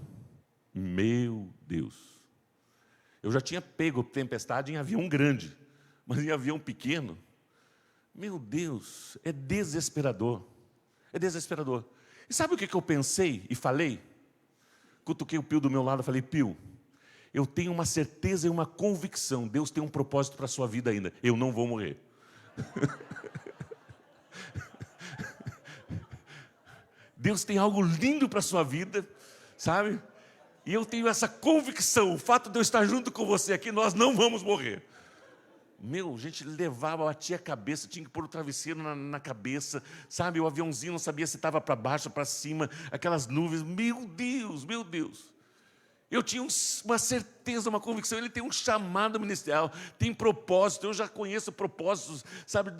Meu Deus! Eu já tinha pego tempestade em avião grande, mas em avião pequeno, meu Deus, é desesperador. É desesperador. E sabe o que eu pensei e falei? Cutuquei o Pio do meu lado e falei: Pio, eu tenho uma certeza e uma convicção, Deus tem um propósito para a sua vida ainda. Eu não vou morrer. Deus tem algo lindo para a sua vida, sabe? E eu tenho essa convicção, o fato de eu estar junto com você aqui, nós não vamos morrer. Meu, a gente levava, batia a cabeça, tinha que pôr o travesseiro na cabeça, sabe? O aviãozinho não sabia se estava para baixo ou para cima, aquelas nuvens, meu Deus, meu Deus. Eu tinha uma certeza, uma convicção, ele tem um chamado ministerial, tem propósito, eu já conheço propósitos, sabe?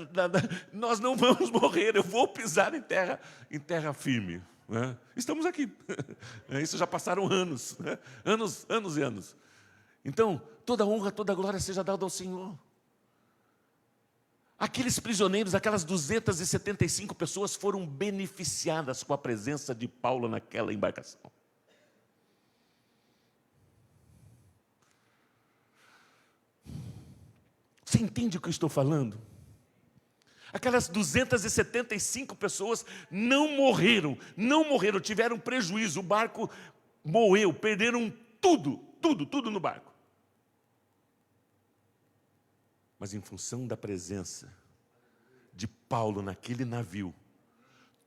Nós não vamos morrer, eu vou pisar em terra firme. Né? Estamos aqui, isso já passaram anos, né? anos e anos. Então, toda honra, toda glória seja dada ao Senhor. Aqueles prisioneiros, aquelas 275 pessoas foram beneficiadas com a presença de Paulo naquela embarcação. Você entende o que eu estou falando? Aquelas 275 pessoas não morreram, tiveram prejuízo, o barco moeu, perderam tudo no barco. Mas em função da presença de Paulo naquele navio,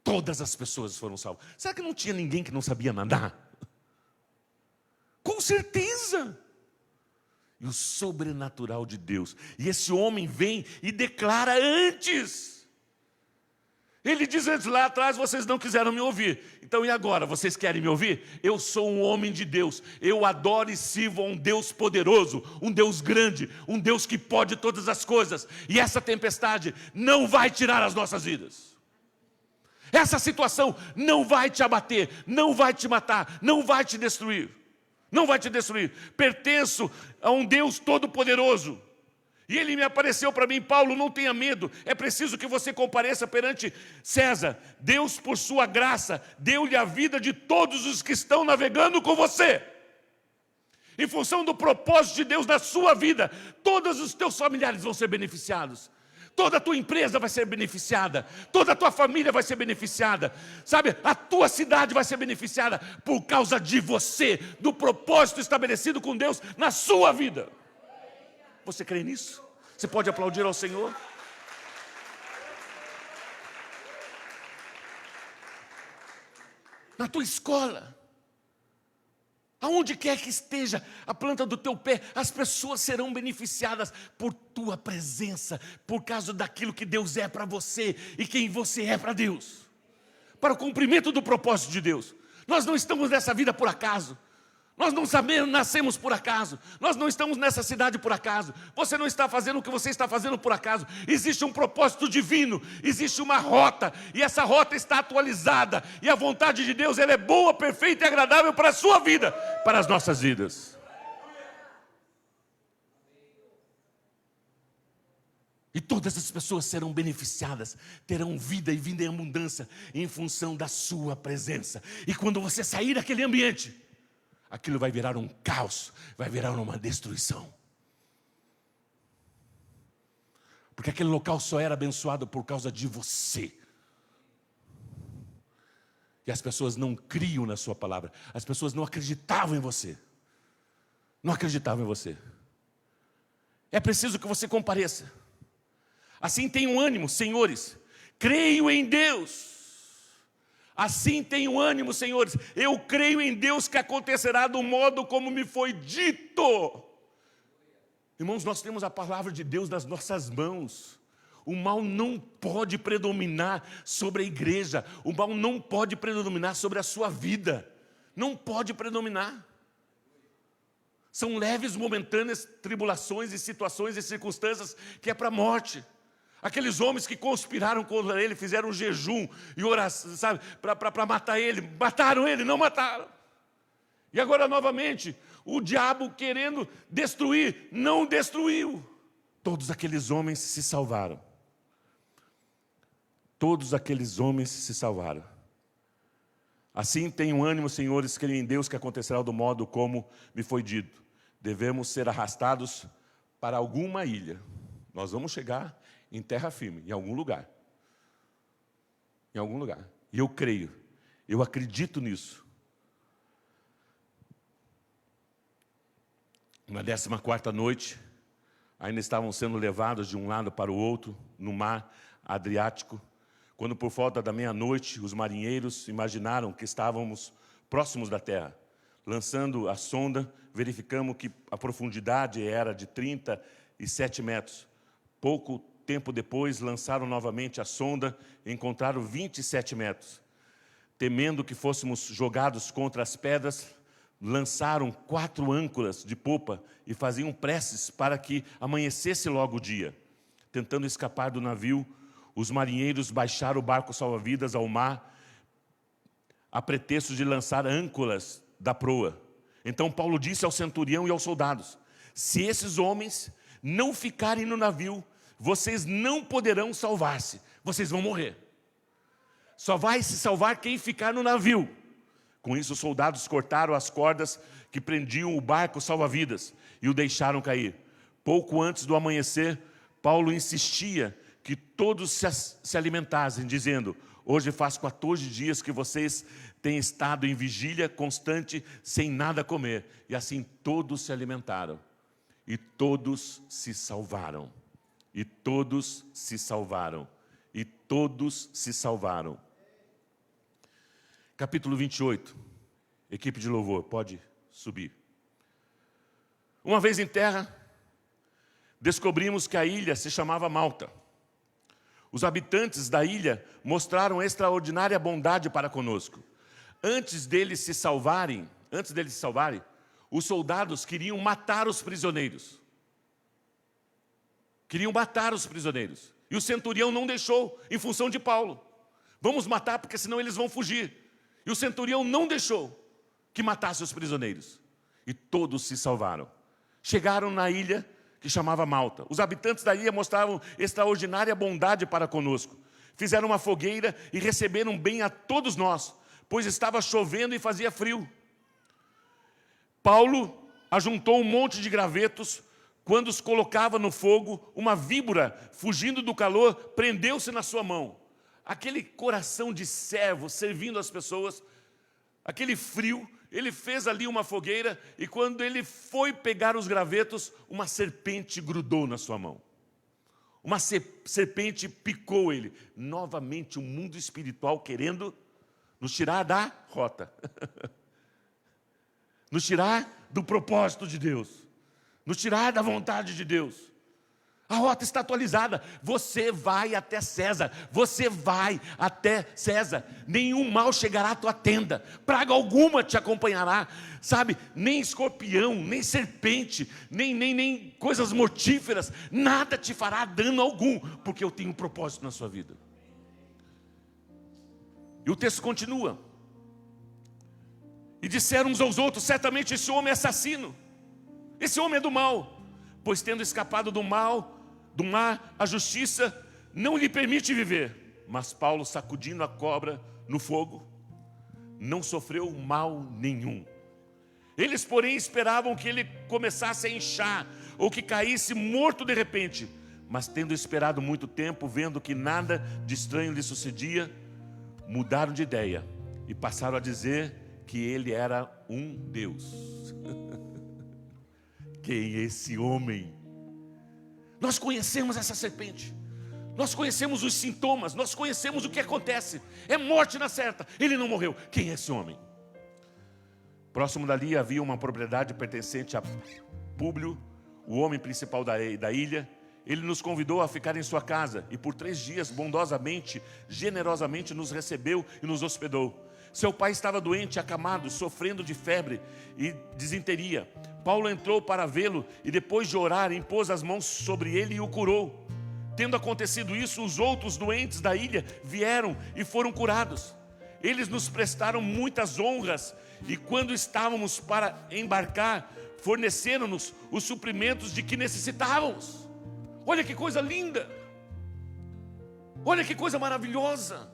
todas as pessoas foram salvas. Será que não tinha ninguém que não sabia nadar? Com certeza! E o sobrenatural de Deus. E esse homem vem e declara antes. Ele diz antes, lá atrás vocês não quiseram me ouvir. Então e agora, vocês querem me ouvir? Eu sou um homem de Deus. Eu adoro e sirvo a um Deus poderoso, um Deus grande, um Deus que pode todas as coisas. E essa tempestade não vai tirar as nossas vidas. Essa situação não vai te abater, não vai te matar, não vai te destruir. Não vai te destruir. Pertenço a um Deus todo-poderoso. E ele me apareceu para mim: Paulo, não tenha medo. É preciso que você compareça perante César. Deus, por sua graça, deu-lhe a vida de todos os que estão navegando com você. Em função do propósito de Deus na sua vida, todos os teus familiares vão ser beneficiados. toda a tua empresa vai ser beneficiada, toda a tua família vai ser beneficiada, sabe? A tua cidade vai ser beneficiada por causa de você, do propósito estabelecido com Deus na sua vida. Você crê nisso? Você pode aplaudir ao Senhor? Na tua escola, aonde quer que esteja a planta do teu pé, as pessoas serão beneficiadas por tua presença, por causa daquilo que Deus é para você e quem você é para Deus, para o cumprimento do propósito de Deus. Nós não estamos nessa vida por acaso, nós não nascemos por acaso, nós não estamos nessa cidade por acaso, você não está fazendo o que você está fazendo por acaso. Existe um propósito divino, existe uma rota, e essa rota está atualizada, e a vontade de Deus, ela é boa, perfeita e agradável para a sua vida, para as nossas vidas. E todas as pessoas serão beneficiadas, terão vida e vida em abundância em função da sua presença. E quando você sair daquele ambiente, aquilo vai virar um caos, vai virar uma destruição. Porque aquele local só era abençoado por causa de você. E as pessoas não criam na sua palavra, as pessoas não acreditavam em você. Não acreditavam em você. É preciso que você compareça. Assim tenham ânimo, senhores, creio em Deus. Assim tenho ânimo, senhores, eu creio em Deus que acontecerá do modo como me foi dito. Irmãos, nós temos a palavra de Deus nas nossas mãos. O mal não pode predominar sobre a igreja, o mal não pode predominar sobre a sua vida, não pode predominar. São leves, momentâneas tribulações e situações e circunstâncias que é para a morte. Aqueles homens que conspiraram contra ele, fizeram um jejum e oração, sabe, para matar ele. Mataram ele, não mataram. E agora novamente, o diabo querendo destruir, não destruiu. Todos aqueles homens se salvaram. Todos aqueles homens se salvaram. Assim tenham ânimo, senhores, creio em Deus que acontecerá do modo como me foi dito. Devemos ser arrastados para alguma ilha. Nós vamos chegar em terra firme, em algum lugar. Em algum lugar. E eu creio, eu acredito nisso. Na 14ª noite, ainda estavam sendo levados de um lado para o outro, no mar Adriático, quando por volta da meia-noite, os marinheiros imaginaram que estávamos próximos da terra. Lançando a sonda, verificamos que a profundidade era de 37 metros. Pouco tempo depois, lançaram novamente a sonda e encontraram 27 metros. Temendo que fôssemos jogados contra as pedras, lançaram 4 âncoras de popa e faziam preces para que amanhecesse logo o dia. Tentando escapar do navio, os marinheiros baixaram o barco salva-vidas ao mar, a pretexto de lançar âncoras da proa. Então Paulo disse ao centurião e aos soldados: se esses homens não ficarem no navio, vocês não poderão salvar-se, vocês vão morrer. Só vai se salvar quem ficar no navio. Com isso, os soldados cortaram as cordas que prendiam o barco salva-vidas e o deixaram cair. Pouco antes do amanhecer, Paulo insistia que todos se alimentassem, dizendo: hoje faz 14 dias que vocês têm estado em vigília constante, sem nada comer. E assim todos se alimentaram. E todos se salvaram. E todos se salvaram. E todos se salvaram. Capítulo 28. Equipe de louvor, pode subir. Uma vez em terra, descobrimos que a ilha se chamava Malta. Os habitantes da ilha mostraram extraordinária bondade para conosco. Antes deles se salvarem, os soldados queriam matar os prisioneiros. Queriam matar os prisioneiros. E o centurião não deixou, em função de Paulo. Vamos matar, porque senão eles vão fugir. E o centurião não deixou que matasse os prisioneiros. E todos se salvaram. Chegaram na ilha que chamava Malta. Os habitantes da ilha mostravam extraordinária bondade para conosco. Fizeram uma fogueira e receberam bem a todos nós, pois estava chovendo e fazia frio. Paulo ajuntou um monte de gravetos Quando os colocava no fogo, uma víbora, fugindo do calor, prendeu-se na sua mão. Aquele coração de servo, servindo as pessoas, aquele frio, ele fez ali uma fogueira, e quando ele foi pegar os gravetos, uma serpente grudou na sua mão. Uma serpente picou ele. Novamente o mundo espiritual querendo nos tirar da rota. Nos tirar do propósito de Deus. Nos tirar da vontade de Deus. A rota está atualizada. Você vai até César. Você vai até César. Nenhum mal chegará à tua tenda. Praga alguma te acompanhará. Sabe, nem escorpião, nem serpente, nem coisas mortíferas. Nada te fará dano algum. Porque eu tenho um propósito na sua vida. E o texto continua. E disseram uns aos outros: certamente esse homem é assassino. Esse homem é do mal. Pois tendo escapado do mal, do mar, a justiça não lhe permite viver. Mas Paulo, sacudindo a cobra no fogo, não sofreu mal nenhum. Eles, porém, esperavam que ele começasse a inchar, ou que caísse morto de repente. Mas tendo esperado muito tempo, vendo que nada de estranho lhe sucedia, mudaram de ideia e passaram a dizer que ele era um Deus. Quem é esse homem? Nós conhecemos essa serpente. Nós conhecemos os sintomas. Nós conhecemos o que acontece. É morte na certa. Ele não morreu. Quem é esse homem? Próximo dali havia uma propriedade pertencente a Públio, o homem principal da ilha. Ele nos convidou a ficar em sua casa. E por 3 dias, bondosamente, generosamente, nos recebeu e nos hospedou. Seu pai estava doente, acamado, sofrendo de febre e disenteria. Paulo entrou para vê-lo e depois de orar, impôs as mãos sobre ele e o curou. Tendo acontecido isso, os outros doentes da ilha vieram e foram curados. Eles nos prestaram muitas honras e quando estávamos para embarcar, forneceram-nos os suprimentos de que necessitávamos. Olha que coisa linda! Olha que coisa maravilhosa!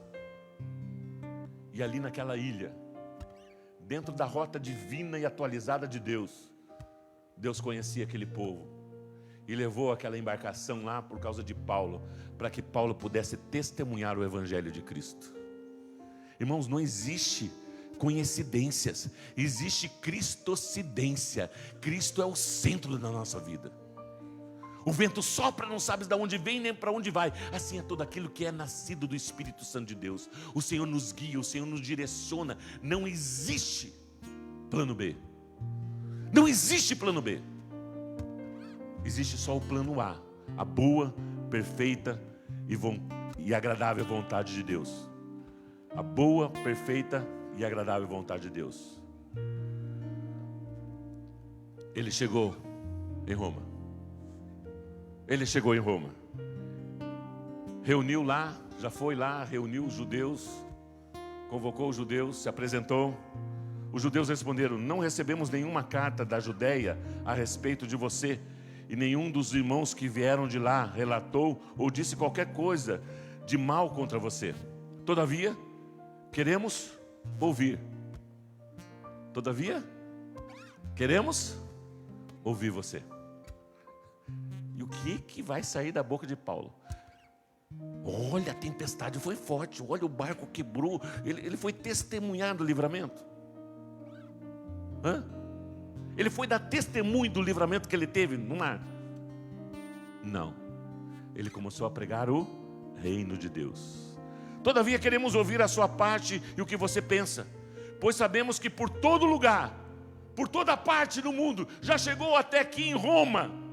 E ali naquela ilha, dentro da rota divina e atualizada de Deus, Deus conhecia aquele povo e levou aquela embarcação lá por causa de Paulo, para que Paulo pudesse testemunhar o Evangelho de Cristo. Irmãos, não existe coincidências, existe cristocidência. Cristo é o centro da nossa vida. O vento sopra, não sabes de onde vem nem para onde vai. Assim é tudo aquilo que é nascido do Espírito Santo de Deus. O Senhor nos guia, o Senhor nos direciona. Não existe plano B. Não existe plano B. Existe só o plano A. A boa, perfeita e agradável vontade de Deus. A boa, perfeita e agradável vontade de Deus. Ele chegou em Roma. Ele chegou em Roma, reuniu lá, já foi lá, reuniu os judeus, convocou os judeus, se apresentou. Os judeus responderam: não recebemos nenhuma carta da Judeia a respeito de você, e nenhum dos irmãos que vieram de lá relatou ou disse qualquer coisa de mal contra você. Todavia, queremos ouvir. Todavia, queremos ouvir você. E o que vai sair da boca de Paulo? Olha, a tempestade foi forte. Olha, o barco quebrou. Ele foi testemunhar do livramento. Ele foi dar testemunho do livramento que ele teve no mar? Não. Ele começou a pregar o reino de Deus. Todavia queremos ouvir a sua parte e o que você pensa, pois sabemos que por todo lugar, por toda parte do mundo, já chegou até aqui em Roma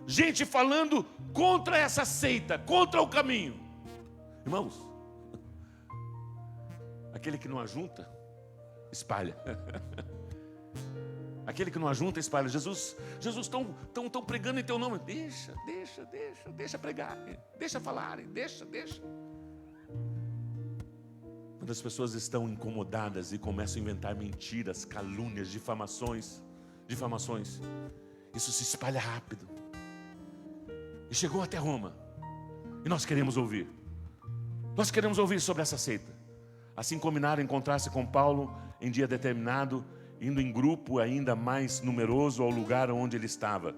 gente falando contra essa seita, contra o caminho. Irmãos, aquele que não ajunta, espalha. Aquele que não ajunta, espalha. Jesus estão pregando em teu nome. Deixa pregar, deixa falarem, deixa. Quando as pessoas estão incomodadas e começam a inventar mentiras, calúnias, difamações, isso se espalha rápido. E chegou até Roma. E nós queremos ouvir. Nós queremos ouvir sobre essa seita. Assim combinaram encontrar-se com Paulo em dia determinado, indo em grupo ainda mais numeroso ao lugar onde ele estava.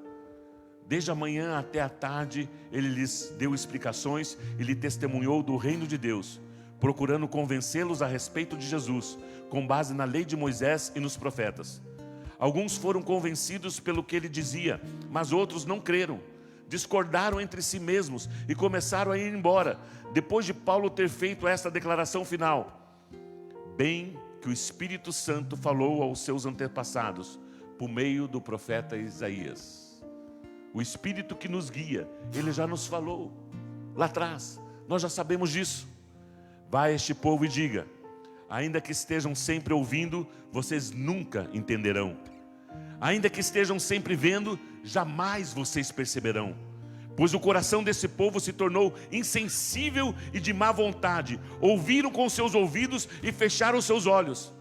Desde a manhã até a tarde, ele lhes deu explicações e lhe testemunhou do reino de Deus, procurando convencê-los a respeito de Jesus, com base na lei de Moisés e nos profetas. Alguns foram convencidos pelo que ele dizia, mas outros não creram. Discordaram entre si mesmos e começaram a ir embora, depois de Paulo ter feito esta declaração final: bem que o Espírito Santo falou aos seus antepassados, por meio do profeta Isaías. O Espírito que nos guia, ele já nos falou lá atrás, nós já sabemos disso. Vai a este povo e diga: ainda que estejam sempre ouvindo, vocês nunca entenderão. Ainda que estejam sempre vendo, jamais vocês perceberão. Pois o coração desse povo se tornou insensível e de má vontade. Ouviram com seus ouvidos e fecharam seus olhos.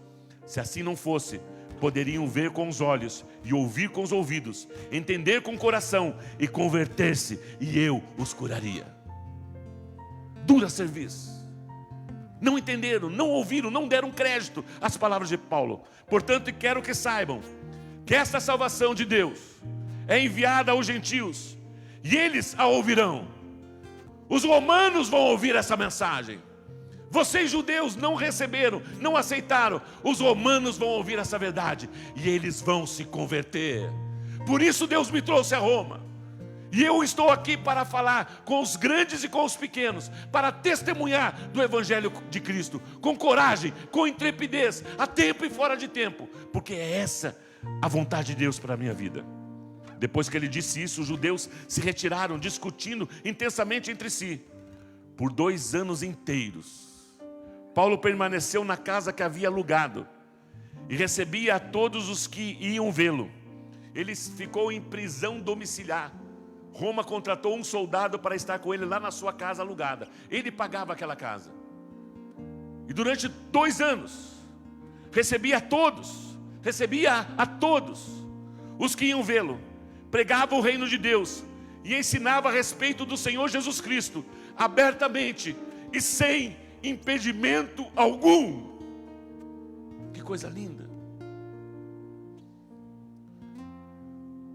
Se assim não fosse, poderiam ver com os olhos e ouvir com os ouvidos, entender com o coração e converter-se, e eu os curaria. Dura serviço. Não entenderam, não ouviram, não deram crédito às palavras de Paulo. Portanto, quero que saibam que esta salvação de Deus é enviada aos gentios, e eles a ouvirão. Os romanos vão ouvir essa mensagem. Vocês judeus não receberam, não aceitaram. Os romanos vão ouvir essa verdade e eles vão se converter. Por isso Deus me trouxe a Roma. E eu estou aqui para falar com os grandes e com os pequenos, para testemunhar do Evangelho de Cristo, com coragem, com intrepidez, a tempo e fora de tempo, porque é essa a vontade de Deus para a minha vida. Depois que ele disse isso, os judeus se retiraram, discutindo intensamente entre si. Por 2 anos inteiros, Paulo permaneceu na casa que havia alugado e recebia a todos os que iam vê-lo. Ele ficou em prisão domiciliar. Roma contratou um soldado para estar com ele lá na sua casa alugada. Ele pagava aquela casa. E durante 2 anos, recebia a todos os que iam vê-lo. Pregava o reino de Deus e ensinava a respeito do Senhor Jesus Cristo, abertamente e sem impedimento algum. Que coisa linda.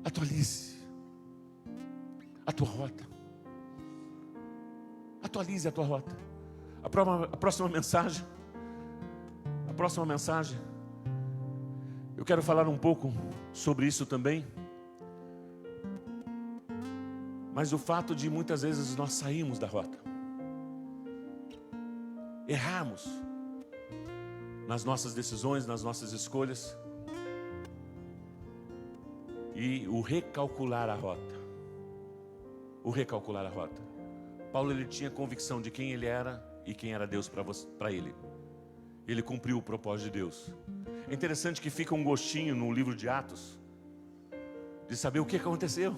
Atualize a tua rota. Atualize a tua rota. A próxima mensagem, eu quero falar um pouco sobre isso também. Mas o fato de muitas vezes nós saímos da rota, errarmos nas nossas decisões, nas nossas escolhas, e o recalcular a rota. Paulo, ele tinha convicção de quem ele era e quem era Deus para ele. Ele cumpriu o propósito de Deus. É interessante que fica um gostinho no livro de Atos de saber o que aconteceu.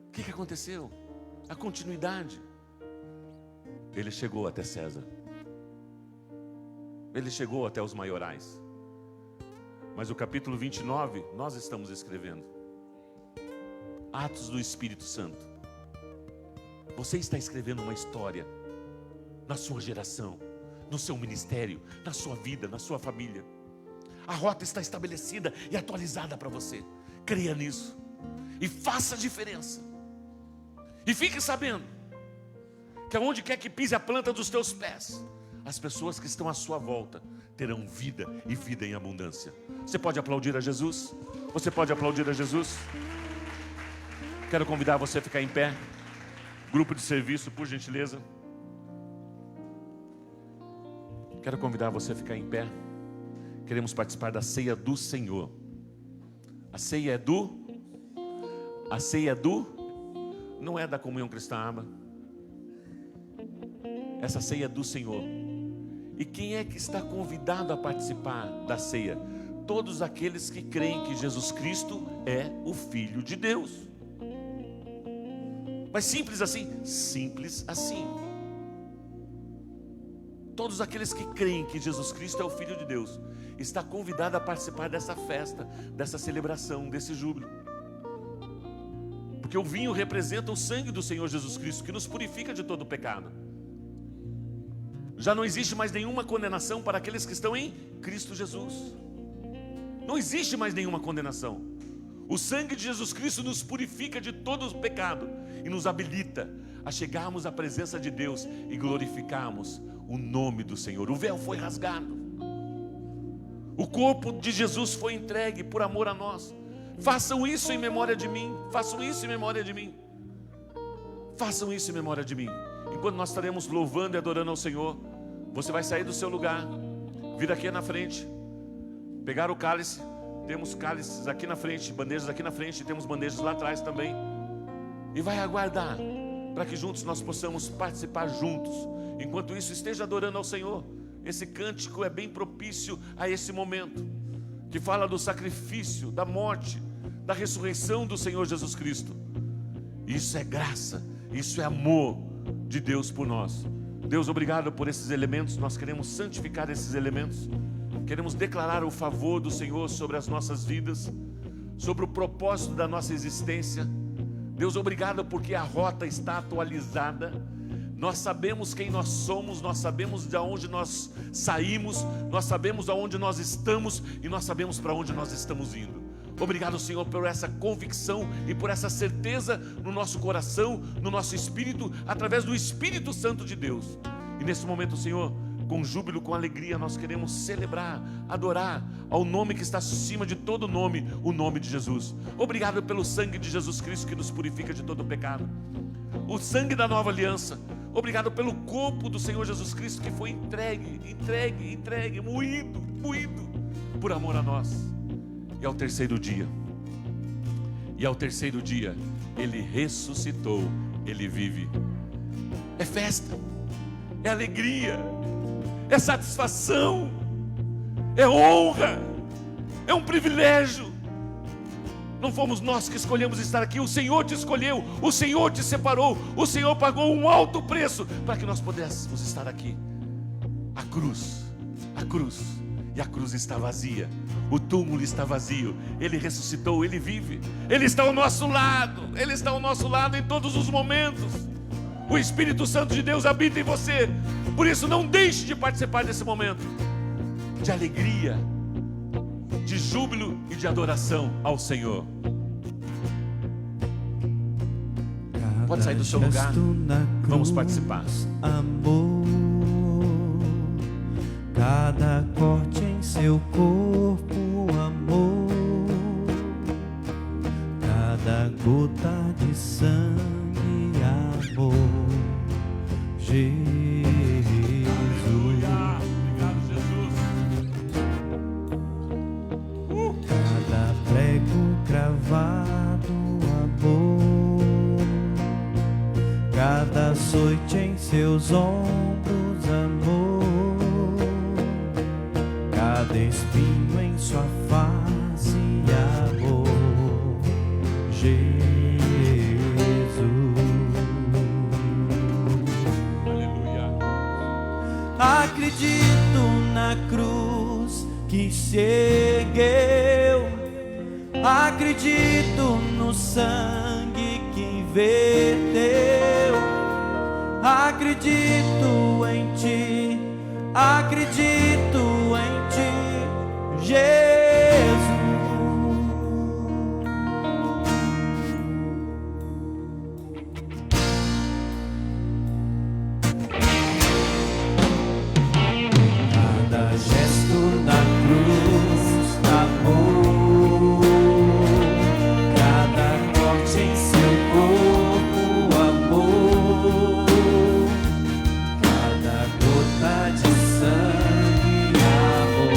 O que aconteceu? A continuidade. Ele chegou até César. Ele chegou até os maiorais. Mas o capítulo 29, nós estamos escrevendo. Atos do Espírito Santo. Você está escrevendo uma história na sua geração, no seu ministério, na sua vida, na sua família. A rota está estabelecida e atualizada para você. Creia nisso e faça a diferença. E fique sabendo que aonde quer que pise a planta dos teus pés, as pessoas que estão à sua volta terão vida e vida em abundância. Você pode aplaudir a Jesus? Você pode aplaudir a Jesus? Quero convidar você a ficar em pé. Grupo de serviço, por gentileza. Quero convidar você a ficar em pé. Queremos participar da ceia do Senhor. A ceia é do... Não é da comunhão cristã aba. Essa ceia é do Senhor. E quem é que está convidado a participar da ceia? Todos aqueles que creem que Jesus Cristo é o Filho de Deus. Mas simples assim? Simples assim. Todos aqueles que creem que Jesus Cristo é o Filho de Deus está convidado a participar dessa festa, dessa celebração, desse júbilo. Porque o vinho representa o sangue do Senhor Jesus Cristo, que nos purifica de todo o pecado. Já não existe mais nenhuma condenação para aqueles que estão em Cristo Jesus. Não existe mais nenhuma condenação. O sangue de Jesus Cristo nos purifica de todo o pecado e nos habilita a chegarmos à presença de Deus e glorificarmos o nome do Senhor. O véu foi rasgado. O corpo de Jesus foi entregue por amor a nós. Façam isso em memória de mim. Façam isso em memória de mim. Façam isso em memória de mim. Enquanto nós estaremos louvando e adorando ao Senhor, você vai sair do seu lugar, vir aqui na frente, pegar o cálice. Temos cálices aqui na frente, bandejas aqui na frente, temos bandejas lá atrás também. E vai aguardar para que juntos nós possamos participar juntos. Enquanto isso, esteja adorando ao Senhor. Esse cântico é bem propício a esse momento, que fala do sacrifício, da morte, da ressurreição do Senhor Jesus Cristo. Isso é graça, isso é amor de Deus por nós. Deus, obrigado por esses elementos. Nós queremos santificar esses elementos. Queremos declarar o favor do Senhor sobre as nossas vidas, sobre o propósito da nossa existência. Deus, obrigado porque a rota está atualizada. Nós sabemos quem nós somos, nós sabemos de onde nós saímos, nós sabemos aonde nós estamos e nós sabemos para onde nós estamos indo. Obrigado, Senhor, por essa convicção e por essa certeza no nosso coração, no nosso espírito, através do Espírito Santo de Deus. E nesse momento, Senhor, com júbilo, com alegria, nós queremos celebrar, adorar ao nome que está acima de todo nome, o nome de Jesus. Obrigado pelo sangue de Jesus Cristo que nos purifica de todo pecado. O sangue da nova aliança. Obrigado pelo corpo do Senhor Jesus Cristo que foi entregue, moído por amor a nós. E ao terceiro dia, Ele ressuscitou, Ele vive. É festa, é alegria, é satisfação, é honra, é um privilégio. Não fomos nós que escolhemos estar aqui, o Senhor te escolheu, o Senhor te separou, o Senhor pagou um alto preço para que nós pudéssemos estar aqui. A cruz, e a cruz está vazia, o túmulo está vazio, Ele ressuscitou, Ele vive, Ele está ao nosso lado, Ele está ao nosso lado em todos os momentos. O Espírito Santo de Deus habita em você, por isso não deixe de participar desse momento de alegria, de júbilo e de adoração ao Senhor. Pode sair do seu lugar, vamos participar. Amor, cada corte em seu corpo, amor, cada gota de sangue, amor, Jesus. Cada prego cravado, amor, cada açoite em seus ombros, amor, cada espinho em sua face, amor, Jesus. Aleluia. Acredito na cruz que se ergueu, acredito no sangue que verteu, acredito em ti, acredito em ti, Jesus. Cada gesto da cruz, amor, cada corte em seu corpo, amor, cada gota de sangue, amor,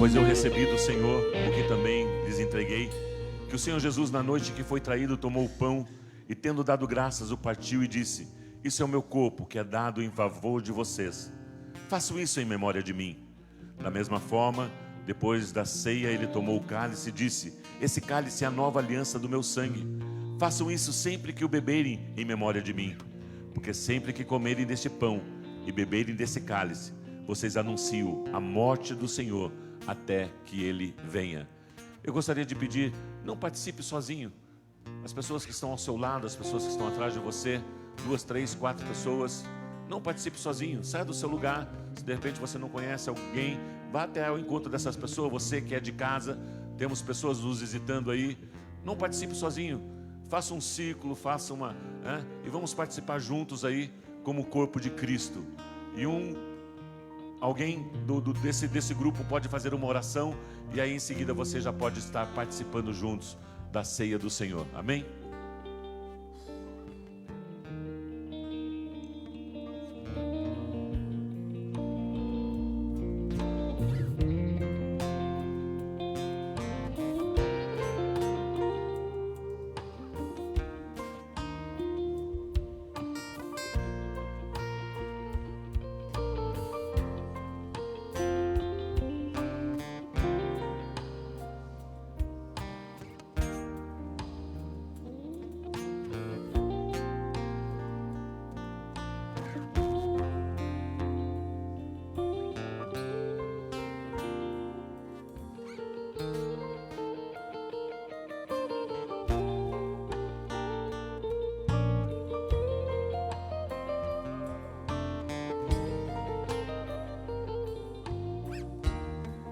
Pois eu recebi do Senhor o que também lhes entreguei, que o Senhor Jesus, na noite que foi traído, tomou o pão e, tendo dado graças, o partiu e disse: isso é o meu corpo, que é dado em favor de vocês. Façam isso em memória de mim. Da mesma forma, depois da ceia, ele tomou o cálice e disse: esse cálice é a nova aliança do meu sangue. Façam isso sempre que o beberem em memória de mim. Porque sempre que comerem deste pão e beberem desse cálice, vocês anunciam a morte do Senhor até que Ele venha. Eu gostaria de pedir, não participe sozinho. As pessoas que estão ao seu lado, as pessoas que estão atrás de você, 2, 3, 4 pessoas, não participe sozinho. Saia do seu lugar. Se de repente você não conhece alguém, vá até o encontro dessas pessoas. Você que é de casa, temos pessoas nos visitando aí. Não participe sozinho. Faça um ciclo, faça uma... e vamos participar juntos aí como o corpo de Cristo. E alguém desse grupo pode fazer uma oração, e aí em seguida você já pode estar participando juntos da ceia do Senhor. Amém?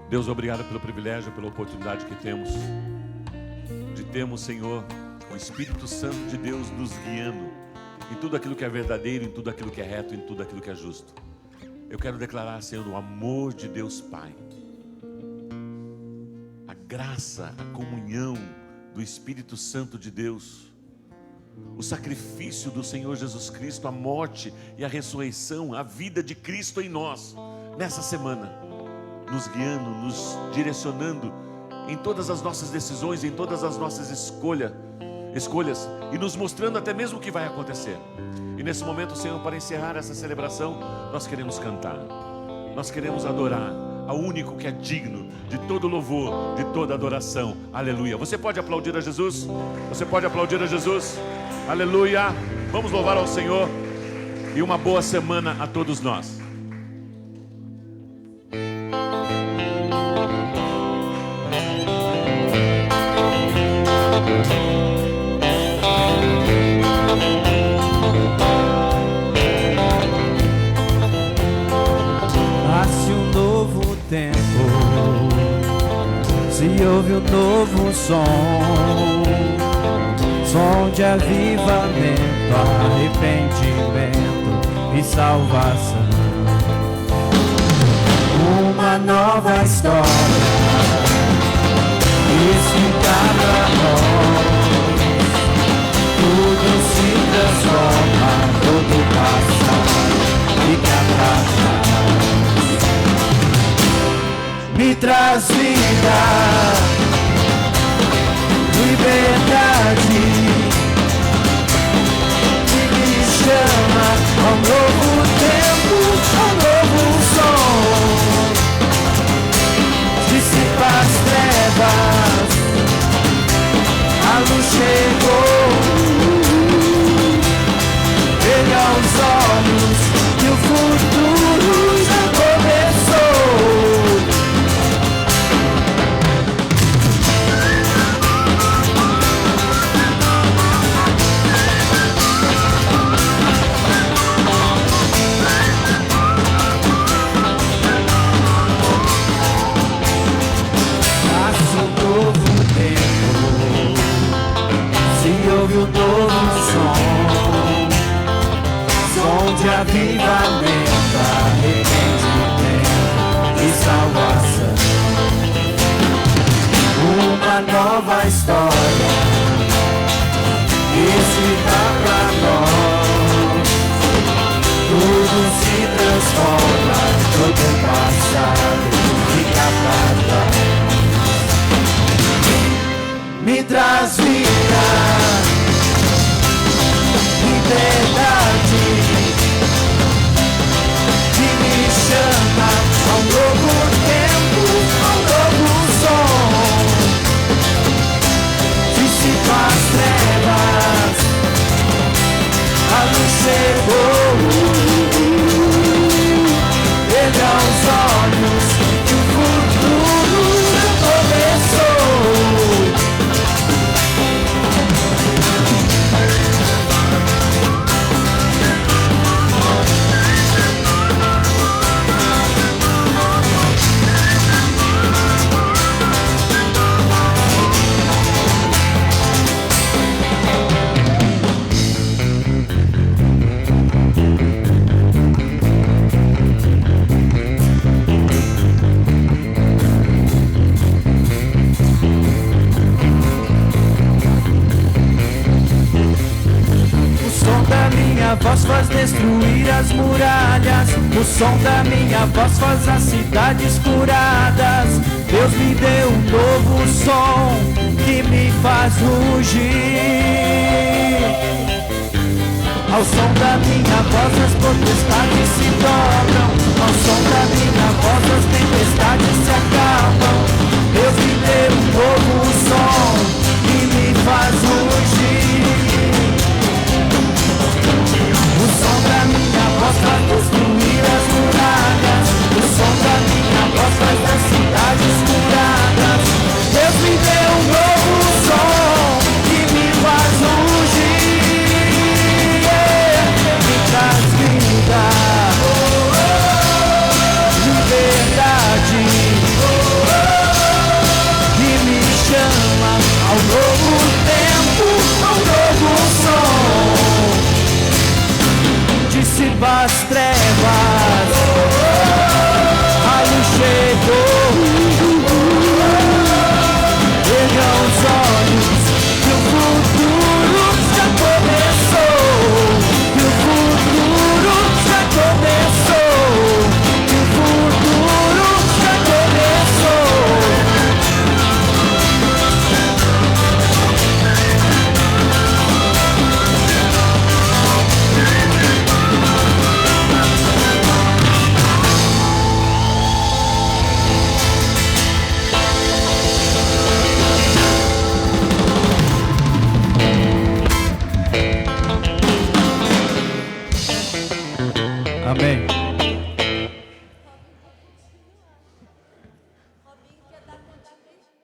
Deus, obrigado pelo privilégio, pela oportunidade que temos de termos, Senhor, o Espírito Santo de Deus nos guiando em tudo aquilo que é verdadeiro, em tudo aquilo que é reto, em tudo aquilo que é justo. Eu quero declarar, Senhor, o amor de Deus Pai, a graça, a comunhão do Espírito Santo de Deus, o sacrifício do Senhor Jesus Cristo, a morte e a ressurreição, a vida de Cristo em nós, nessa semana, nos guiando, nos direcionando em todas as nossas decisões, em todas as nossas escolhas, e nos mostrando até mesmo o que vai acontecer. E nesse momento, Senhor, para encerrar essa celebração, nós queremos cantar, nós queremos adorar ao único que é digno de todo louvor, de toda adoração. Aleluia. Você pode aplaudir a Jesus? Você pode aplaudir a Jesus? Aleluia. Vamos louvar ao Senhor, e uma boa semana a todos nós. Se ouve um novo som de avivamento, arrependimento e salvação. Uma nova história escrita pra nós. Tudo se transforma, todo passado fica pra trás. Me traz vida, liberdade, que me chama ao novo tempo, ao novo som. Dissipa as trevas, a luz chegou. Veja os olhos que o futuro já começou. Ouve um novo som de avivamento, me traz vida, liberdade, que me chama a um novo tempo, a um novo som. Dissipa as trevas, a luz chegou. Veja os olhos que o futuro começou. A voz faz destruir as muralhas, o som da minha voz faz as cidades curadas. Deus me deu um novo som que me faz rugir. Ao som da minha voz as potestades se dobram, ao som da minha voz as tempestades se acalmam. Deus me deu um novo som que me faz rugir. O som da minha voz faz destruir as muralhas, o som da minha voz faz as cidades curadas. Deus me deu um novo som que me faz rugir, me traz vida, liberdade, que me chama ao novo tempo, ao novo som. Dissipa as trevas, a luz chegou. Veja os olhos que o futuro já começou, que o futuro já começou, que o futuro já começou. Amém.